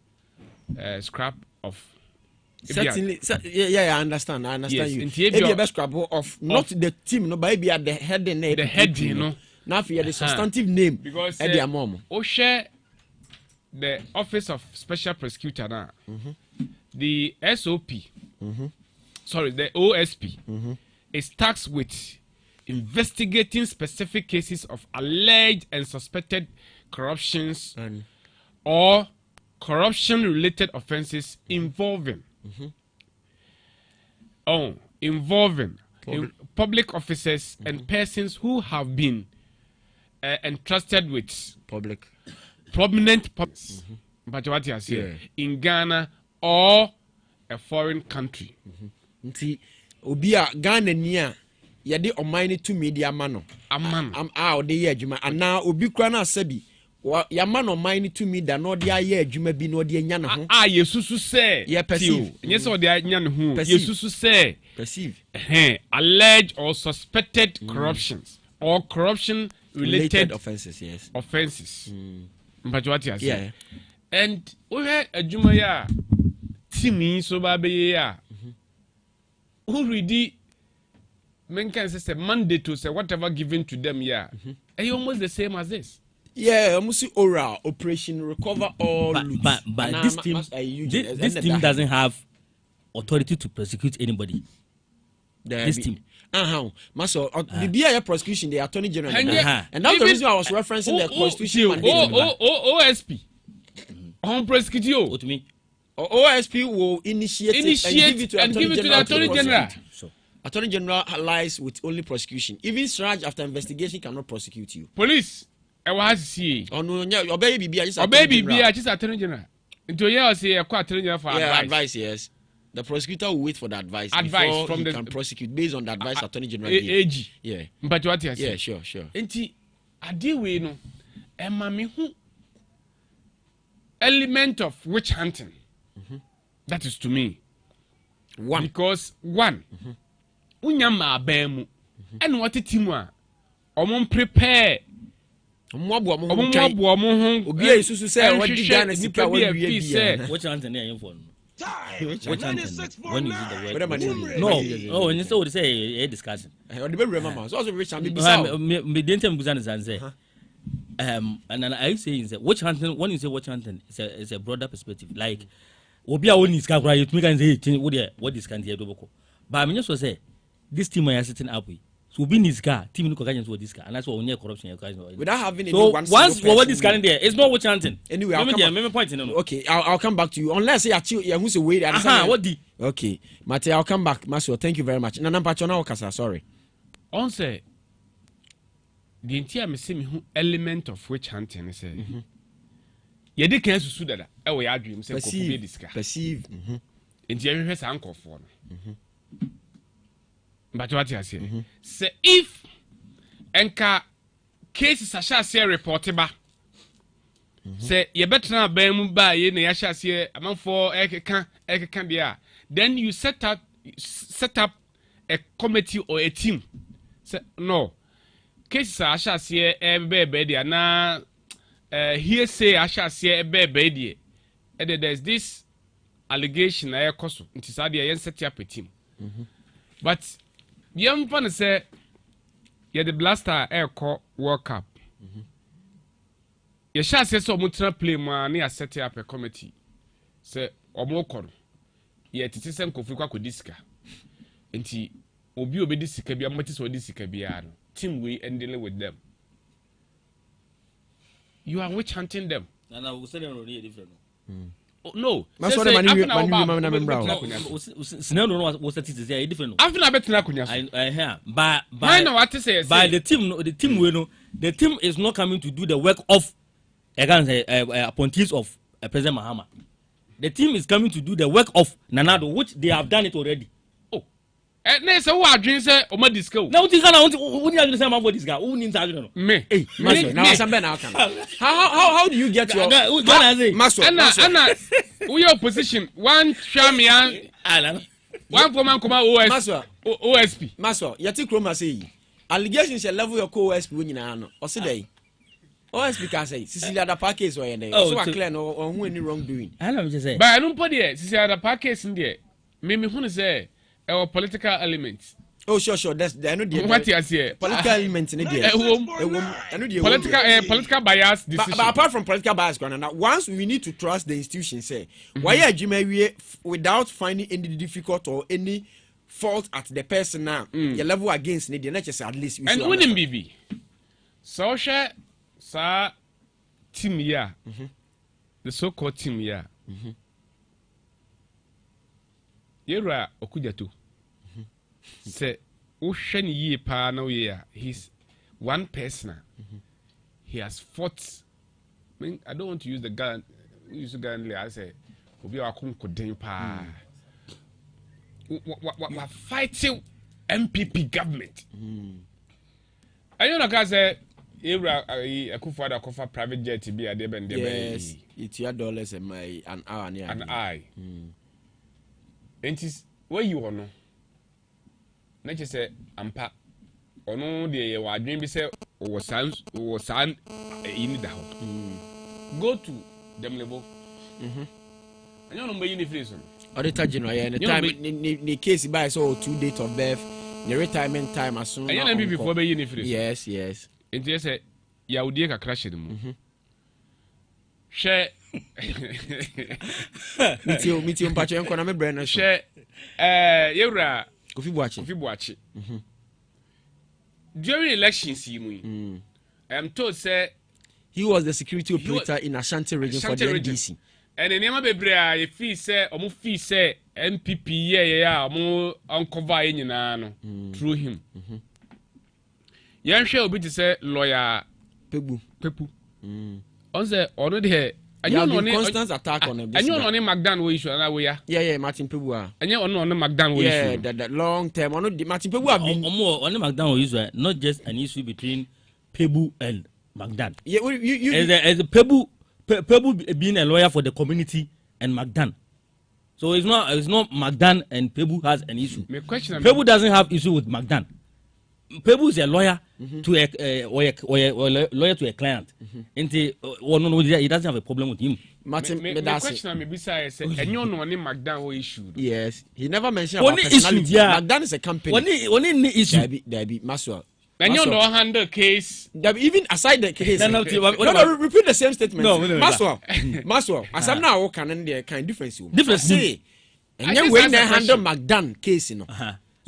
scrap off. Certainly, I understand. Yes, you. Maybe a best scrap off, not the team, no, but maybe at the head and the head, you know. Now for the substantive name because at their mom. Share the Office of Special Prosecutor now. The SOP, sorry, the OSP is tasked with investigating specific cases of alleged and suspected corruptions or corruption-related offenses involving public officers and persons who have been entrusted with prominent in Ghana or a foreign country. Obia Ghana niya yade omani to media mano. Am out the edjuma and now Obi Krana Sebi. Ya man o mine to me that no dia ye adwuma bi no de nya ne ho yesusu say ye perceive yes o de nya ne ho yesusu say perceive alleged or suspected corruptions or corruption related offenses but what you say and we had adwuma ya timi so ba be ya who ready men can say Monday to say whatever given to them almost the same as this. Yeah, Musi oral operation recover all. But this team, this team doesn't have authority to prosecute anybody. This team. Maso, the BIA prosecution, the Attorney General, and that's the reason I was referencing the Constitution. OSP, on prosecute you. What to me? OSP will initiate and give it to the Attorney General. Attorney General lies with only prosecution. Even Sraj after investigation cannot prosecute you. Police. I was see. Oh no, your baby be just Attorney General. Into here, say a Attorney General for advice. Yes, the prosecutor will wait for the advice before from he can prosecute based on the advice Attorney General AG. Yeah, but what you say? Yeah, sure. Enti adi we no, mami hu element of witch hunting. That is to me one because unyama abemu, and what it timwa, prepare. Obi isusu say what the Ghana sika what we be which hunting there for which hunting when you use the word no when you say a discussion o de be remember so rich and be bisa me didn't tell me say and I say is which hunting when you say which hunting it's a broader perspective like obi a woni sika kra you me can say what this can here do boko but I mean just say this team are sitting up so be this guy team no can so this guy and that's why only corruption without having so any once what this guy there it's not what chanting anyway I'll point no okay I'll come back to you unless you who's away what the okay Mate I'll come back Masio thank you very much na number chona okasa sorry on say the entire me say me who element of which hunting say ye dey kan susu dada e wo ya adwem say ko be this guy perceive enti e hwehwe san kofo no but what you say say if enka cases ashase reporteba say ye betra ban mu ba ye na yashase amanfo ekeka dia then you set up a committee or a team say no cases ashase be dia na here say ashase be dia and there's this allegation na ekoso nti sadia yen set up a team but yam pan say ye the blaster air World Cup ye sha say so mutra play ma na ya set up a committee say omokoro ye titi sem kofi kwa kodisika enti obi obedisika bia mati so odisika bia no team we and dealing with them you are witch hunting them and I will say no different no that's what man was that different after na betina kunya I hear by the team we know the team is not coming to do the work of appointees of President Mahama. The team is coming to do the work of Nanado, which they have done it already. Na say who adwin say o ma disco na uti kana who need to say man for this guy who needs to know me now somebody now can how do you get your Maso we your position one shamian one for man come OSP Maso yati kroma say allegations a level your co-OSP when you know or say OSP can say Cecilia the package or any so clear no or who any wrongdoing. I don't just say but I don't put there Cecilia the package in there me who say our political elements. Oh sure that's I know the what you say political elements in there political bias decision. But apart from political bias now once we need to trust the institution say why are you without finding any difficult or any fault at the person now your level against the nature at least and winning BB so share sa team here the so-called team here Yera Okujato say Ocean ye pa no year he's one person he has fought I don't want to use the gun I say obi akonko den pa what fighting MPP government I don't know say Yera Akufo-Addo kofa private jet be ade ben de yes it's your dollars and my an hour near an eye Entis where you are no na che say ampa ono de ye wa adwen bi say wo san ini da ho go to them level anyo no be uniform so auditor general yeah the time the case by so 2 date of birth the retirement time as soon anyo na be before be uniform yes enti say ya udie kakra hye mu she Mitio mpacho enko na me brand na she Yewra Kofi Buachi during elections I am told say he was the security operator in Ashanti region for the NDC and the name bebre a fee say omo fee say MPP yeah omo uncover nyina no through him yan hwe obi to say lawyer Pebu on say ono de constant attack on him. And you're on Magdan way issue and way. Yeah, Martin Pebua. And you're on Magdan way issue. Yeah, that long term. On Martin Pebua have been more on Magdan way issue, not just an issue between Pebu and Magdan. Yeah, as a Pebu being a lawyer for the community and Magdan. So it's not Magdan and Pebu has an issue. Pebu doesn't have issue with Magdan. Pebu is a lawyer to a lawyer to a client. He doesn't have a problem with him. Martin, the question me besides say and you know any Magdan issue. Yes, he never mentioned about personality. Magdan is a company. Only issue. Debbie Maswell. And you don't handle case. Even aside the case. No, repeat the same statement. No, Maswell. As I'm now working in the kind difference. Say, and then when they handle Magdan case, you know.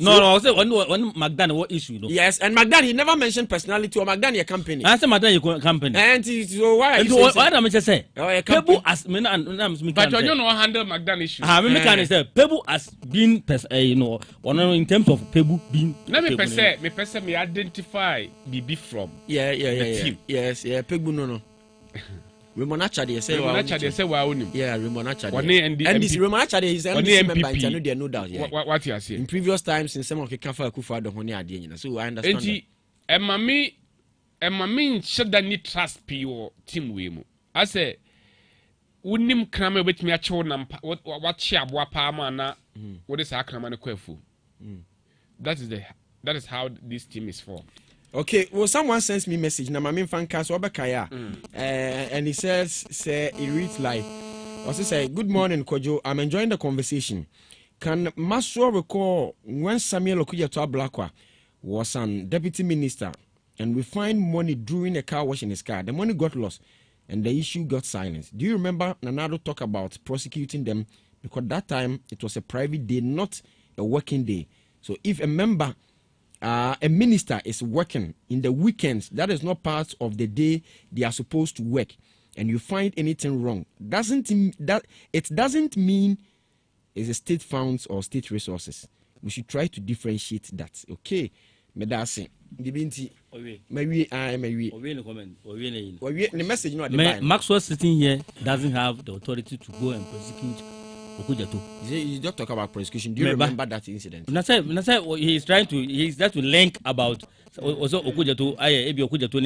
No, I say one Magdan what issue no. Yes, and Magdan he never mentioned personality or Magdan your company. I say Magdan your company. And so why? Why am I just say? People as me but you know handle Magdan issue. Me can say people as being in terms of people being. Let me person me identify BB from. Yeah. Yes, Pebu no. Remonacha they say wa onim. Yeah, Remonacha. And this Remonacha is an member no doubt. What you say? In previous times in some of the Kafa Akufo-Addo ho ne ade nyina. So I understand. Enti emami nhyeda ni trust P or team we mu. I say unim krama betimi achewo na what share aboa pa ma na what is akrama ne kwafu. That is how this team is formed. Okay, well, someone sends me a message. Now, my main fan cast Obakaya, and he says, he reads like, also say, good morning, Kojo. I'm enjoying the conversation. Can Masro recall when Samuel Okuyato Ablakwa was an deputy minister, and we find money during a car wash in his car? The money got lost, and the issue got silenced. Do you remember Nanado talk about prosecuting them? Because that time it was a private day, not a working day. So if a member a minister is working in the weekends, that is not part of the day they are supposed to work, and you find anything wrong, it doesn't mean it's a state funds or state resources. We should try to differentiate that. Okay, medase dibinti the message no Maxwell sitting here doesn't have the authority to go and prosecute Okujato. You just talk about prosecution. Do you remember that incident? He's trying to link about also Okujato. Okujato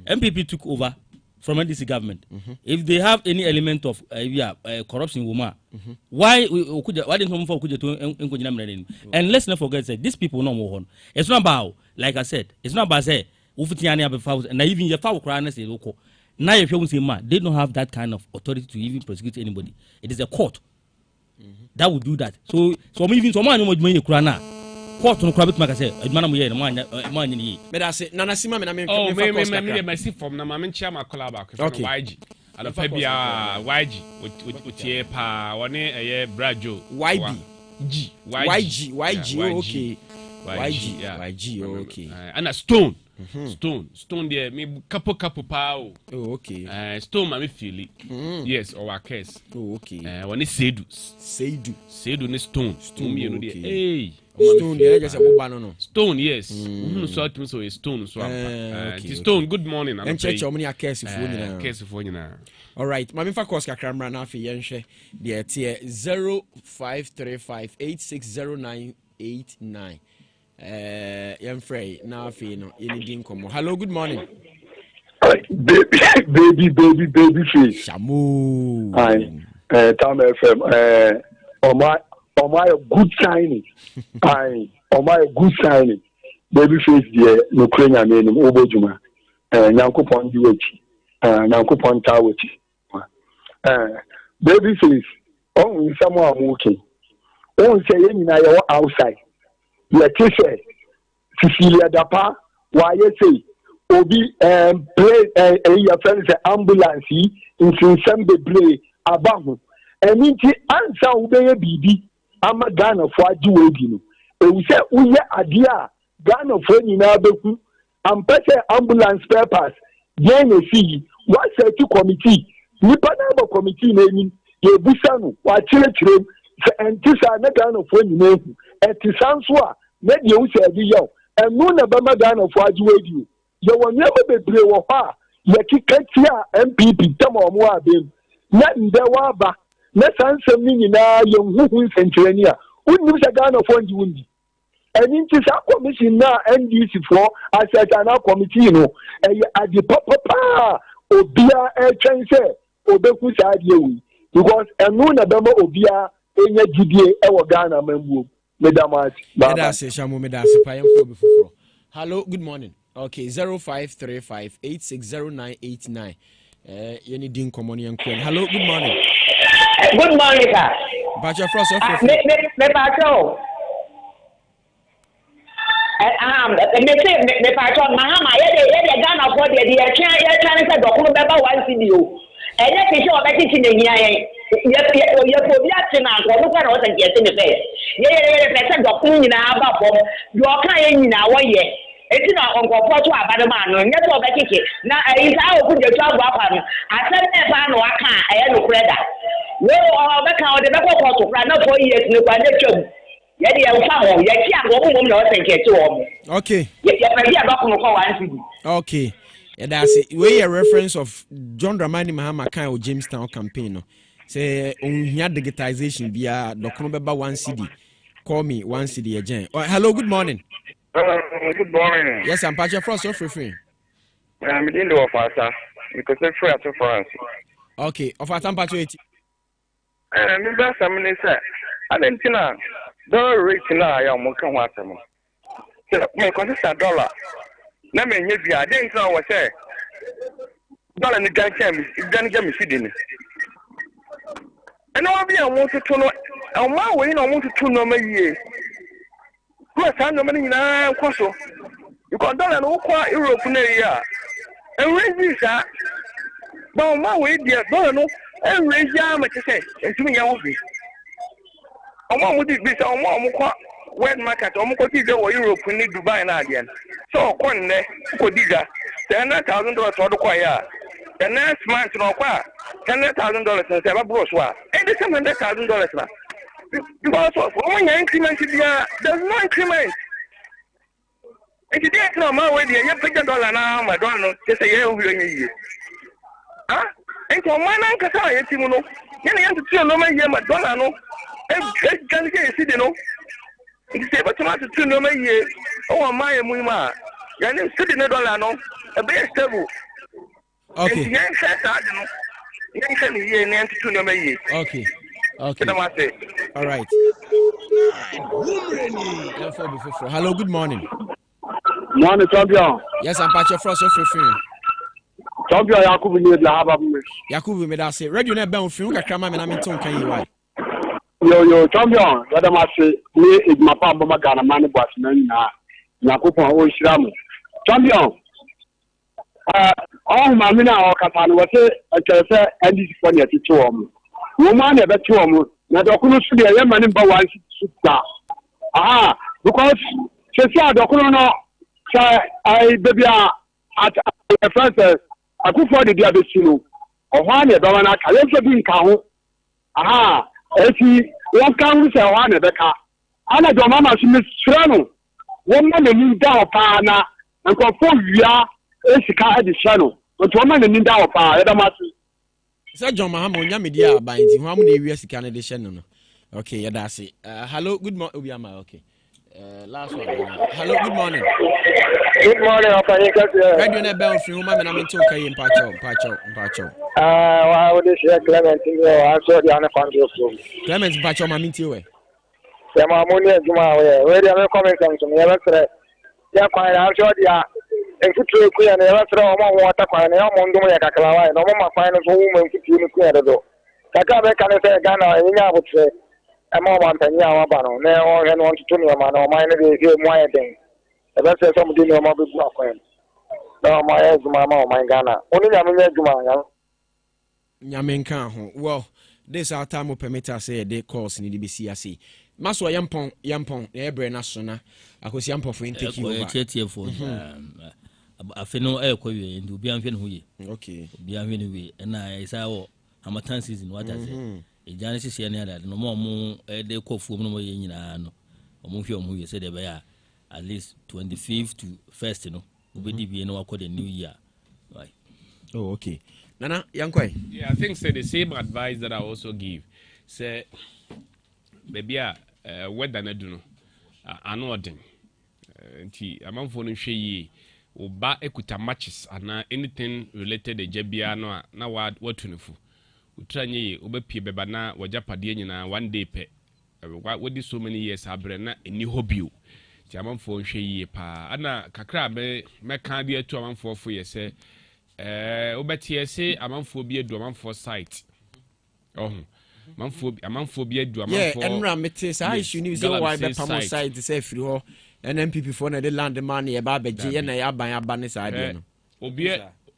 MPP took over from NDC government. If they have any element of corruption, why didn't come for and let's not forget that these people no more. It's not about, like I said, it's not about say and even your foul crime say local. Now if you say they don't have that kind of authority to even prosecute anybody. It is a court that would do that. So even someone would make a crana. Court no crabit maka say admana mo ye no man ni me da say nana sima me na me me see from na ma me chia ma collab from YG ala fa bia YG otie pa woni eye brajo YG okay YG okay and a stone there me couple pa o okay stone ma me feel it yes our case okay woni Seidu ni stone me no there hey stone there just a no stone yes so so a stone so stone good morning and church how many are case for nyina all right mami fa course kakra mra na afi yenhwe de tie 0535860989 yemfrey na afi no yeni din komo. Hello, good morning. Baby face Shamu Tam FM on my good signing. On my good signing. Baby face there, no Kenya name Obojuma. Nyankopon diwechi. Nyankopon tawechi. Baby face. Oh, someone walking. Oh, say you na outside. You say Cecilia Dapa. Why you say? Obi play your friends ambulance in Nsem bebre abahu. And inti answer ubeye bibi. Ama Ghana for ajiwe no. We say uye adia Ghana for nyina beku. Ampese ambulance papers. Yen see what say to committee. Nipa na committee na ni ye busa no wa chire se entisa na Ghana for nyina eku. Etisanso a na de u say bi yo. Enu na ba ma Ghana for ajiwe di. Ye won yeba bebre wo ha ye kikati a MPP tama omo abem. Na ndewa ba na sansem ni nyina ye huhu nsentwerani a unnim se Ghana for ndi wundi eni nti sa commission na NDC for asset na committee no adi papa obia twen se obeku sa adi ewi because enu na bema obia enya gidie wo Ghana mambuo medamat baba se shamu medase pa yemfo befoforo. Hello, good morning. Okay, 0535860989 yeni din komoni yankwen. Hello, good morning. Good morning, sir. But your first offer. Me patrol. Me patrol. Mahama, ye Ghana for the trying to document about one video. And yet, you show that it's in the year. You're probably not look at us and get in the face. Yeah, document in our bubble. You are crying in our way. It's not on to a bad man. Never back it. Now, I put your job up. I said, I can't. No credit. Well, back out the back to run up 4 years. No one job. Yet, okay. Okay. That's it. We a reference of John Dramani Mahama kind of Jamestown campaign. No? Say, on digitization via Dokunobeba 1 CD. Call me 1 CD again. Hello, good morning. Good morning. Yes, I'm Pacha Frost of free. I'm in the office because I'm free to France. Okay, of our Pacha 80. And the best I mean, sir, I didn't know. Don't reach now. I am working with them. My consistent $1. Let me hear you. I didn't know what say. $1 in the gun came. It's done get me feeding. And I'll be a want to know. On my way, I want to know me. Yes, I know many now. You can dollar no quite Europe area. And raise this, but on my way, dear, dollar no, and raise your much to say, and to me, I will be. On one would be on one wet market, on Mocotigo or Europe, we need to buy an again. So, one day, Codiga, $10,000 for the choir. The next month, no choir, $10,000 and several brochure, and $700,000 now. Because when you increment there's no increment. If you didn't know my way, you pick $1 now, my donor, just a year over you. Huh? And so my uncle saw it, you know. You have to see no man here, my donor, no. And can get see, you know. It's able to two no man here. Oh, my Muma. You are sitting $1, no. A bit stable. Okay. Okay. All right. Hello, good morning. Morning, champion. Yes, I'm Pacho Frost of Free. Champion Yakubu need la haba me. Yakubu me da say radio na be on free kakra me na me ton kan yi why. Yo champion, yada ma say we ejuma pa mboma Ghana man boss na nyina. Yakupon o hira mo. Champion. Oh ma me na o kata no we say say NDC for ne ti to mo. Wo ma na be to mo. Na dokunu su de ye mani mba wan super. Aha, because she say dokunu no say I baby at the first akufo de dia be sino. Ohwa na be wana ka ye se bi nka ho. Aha, eti won kan ru se ohwa na be ka. Ana do mama su mi sura no. Won ma na ni da opa na nkofo wia esika e de hye no. Oto ma na ni da opa ye da ma su. Sir John Mahama onya me dia aban ti ho am na ewia sika na de hye no. Okay, yeah, that's it. Hello, good morning. Obiama, okay. Last one. Hello, good morning. Good morning, Radio na bell free woman na me to kai mpacho. Wa wo de share Clement ni o aso di ana fan so. Clement mpacho ma minti we. Se ma mo ni ejuma we dey me comment am so me be ya kwa na aso di a enfutu ku ya na ya sere o mo wata kwa na ya mo ndum ya kakala wa na mo ma kwa na so wo mo enfutu ni ku ya do. Kaka be kan se Ghana enya abutre ama ma mpanya wa ba no na o he no ntutu ni ma na o ma ne de mu ayeden. Ebe se so mo di ni o ma be bu akwa. Na ma ya zuma ma o ma Ghana. Oni nya me zuma ya. Nyame nka ho. Well, this our time permit us say the course ni be see ase. Maso yampon e bre na so na akosi yampon for take you over. Tietefo. Afeno e kwa wie ndi obi anhwe ne ho ye. Okay. Obi anhwe ne wie na isa wo Hamatan season what I say. E jane sisi ne ada no mo de kofuo no mo ye nyina no. Omo hwe omo ye say de be ya at least 25th to 1st no. Obedi bi no akọ the new year. Right. Oh, okay. Nana, Yankwai. Yeah, I think say the same advice that I also give. Say, baby, weather na do no. Ano odin. Nti amanfo no hwe yi oba ekuta matches ana anything related to jabia no na what nufu. Utranye yi obepie beba na wajapade nyina one day pe. What did so many years abre na eni hobby. Ti amanfo hwe yi pa. Ana kakra me kan de atu amanfo fo ye say obetie se amanfo bi edu amanfo site amanfo bi edu amanfo enra mete sa issue ni so why be pamo site say free ho NNPP for na the land man ye ba beje ye na ya ban aba ne sa de no obi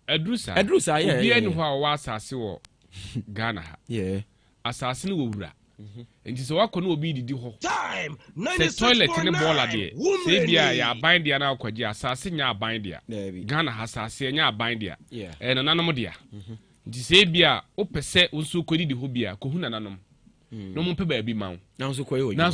edrusa yeah obi enu ho wa asase wo Ghana ha asase ni wo wura nti so wakọ na obi didi ho se toilet ni bola de se bia ya aban dia na akwaji asase nya aban dia Ghana ha asase nya aban dia na nanom dia nti se bia opese unsu kodidi ho bia ko hu na nanom no mo pe ba bi mawo na nso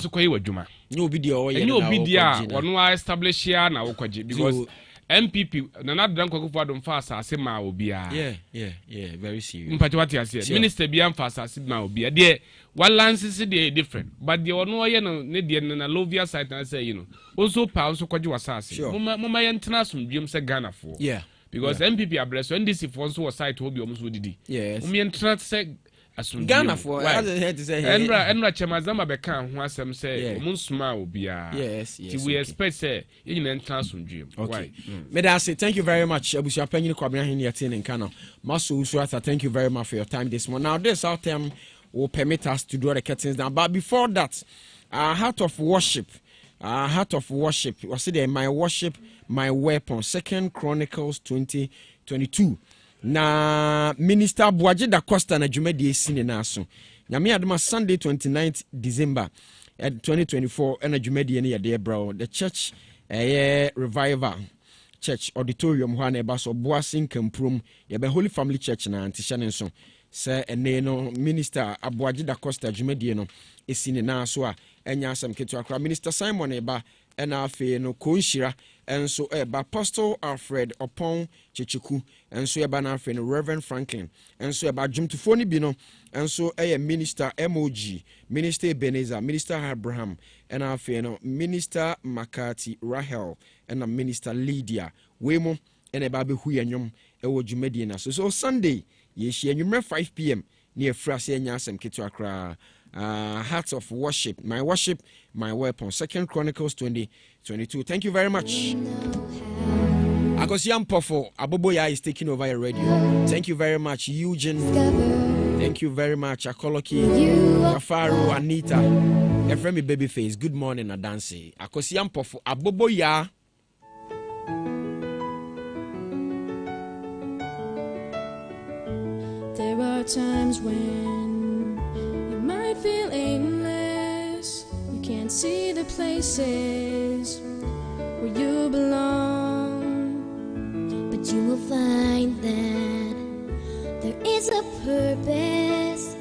koyi wadwuma nya obi dia o ye na obi dia wono a establish ya na akwaji because MPP na dan kwakufo adom fa asase ma obia yeah very serious mpati wati ase minister bia mfa asase ma obia de walances dey different but the ono ye no ne de na Lovia site na say also pa also kwaji wasase mama ye ntena asomdwem se Ghana fo because MPP abreso NDC fo so site obi omso didi ye ntena se asomdwem Ghana fo as I had to say enra chemazama be kan ho asem se omsuma obia we expect say ye ntena asomdwem okay me da say thank you very much abusia panyin kwabena hin yete ne nka no Most Authoritative, thank you very much for your time this morning. Now this our time will permit us to draw the curtains down. But before that, heart of worship. Was there my worship, my weapon. 2 Chronicles 20:22. Na Minister Buaji da Costa na Jumedi esine na so. Nyame adoma Sunday 29th December 2024 na Jumedi ne ye bro. The church revival church auditorium ho na eba so Obuasi Nkamprom ye be Holy Family Church na antisha ne so. Se ene no Minister Abuaji da Costa Jumedi no esine na so a enya asem ketu akra Minister Simon eba ena afe no konhira enso eba Apostle Alfred Opon Chechiku enso eba na afe no Reverend Franklin enso eba dwumtufo ni bi no enso Minister MOG Minister Ebenezer Minister Abraham ena afe no Minister Makati Rahel ena Minister Lydia wemo ena eba be hu yenyom ɛwɔ dwumadie na so Sunday yɛhyia nwummerɛ 5 p.m. near Frase Nyasem Kituakra. Hearts of Worship, my weapon. 2 Chronicles 20:22. Thank you very much. Akosiam Pofo Aboboya is taking over your radio. Thank you very much, Eugene. Thank you very much, Akoloki, Kafaru, Anita, Efremi Babyface. Good morning, Adansi. Akosiam Pofo Aboboya. There are times when you might feel aimless. You can't see the places where you belong, but you will find that there is a purpose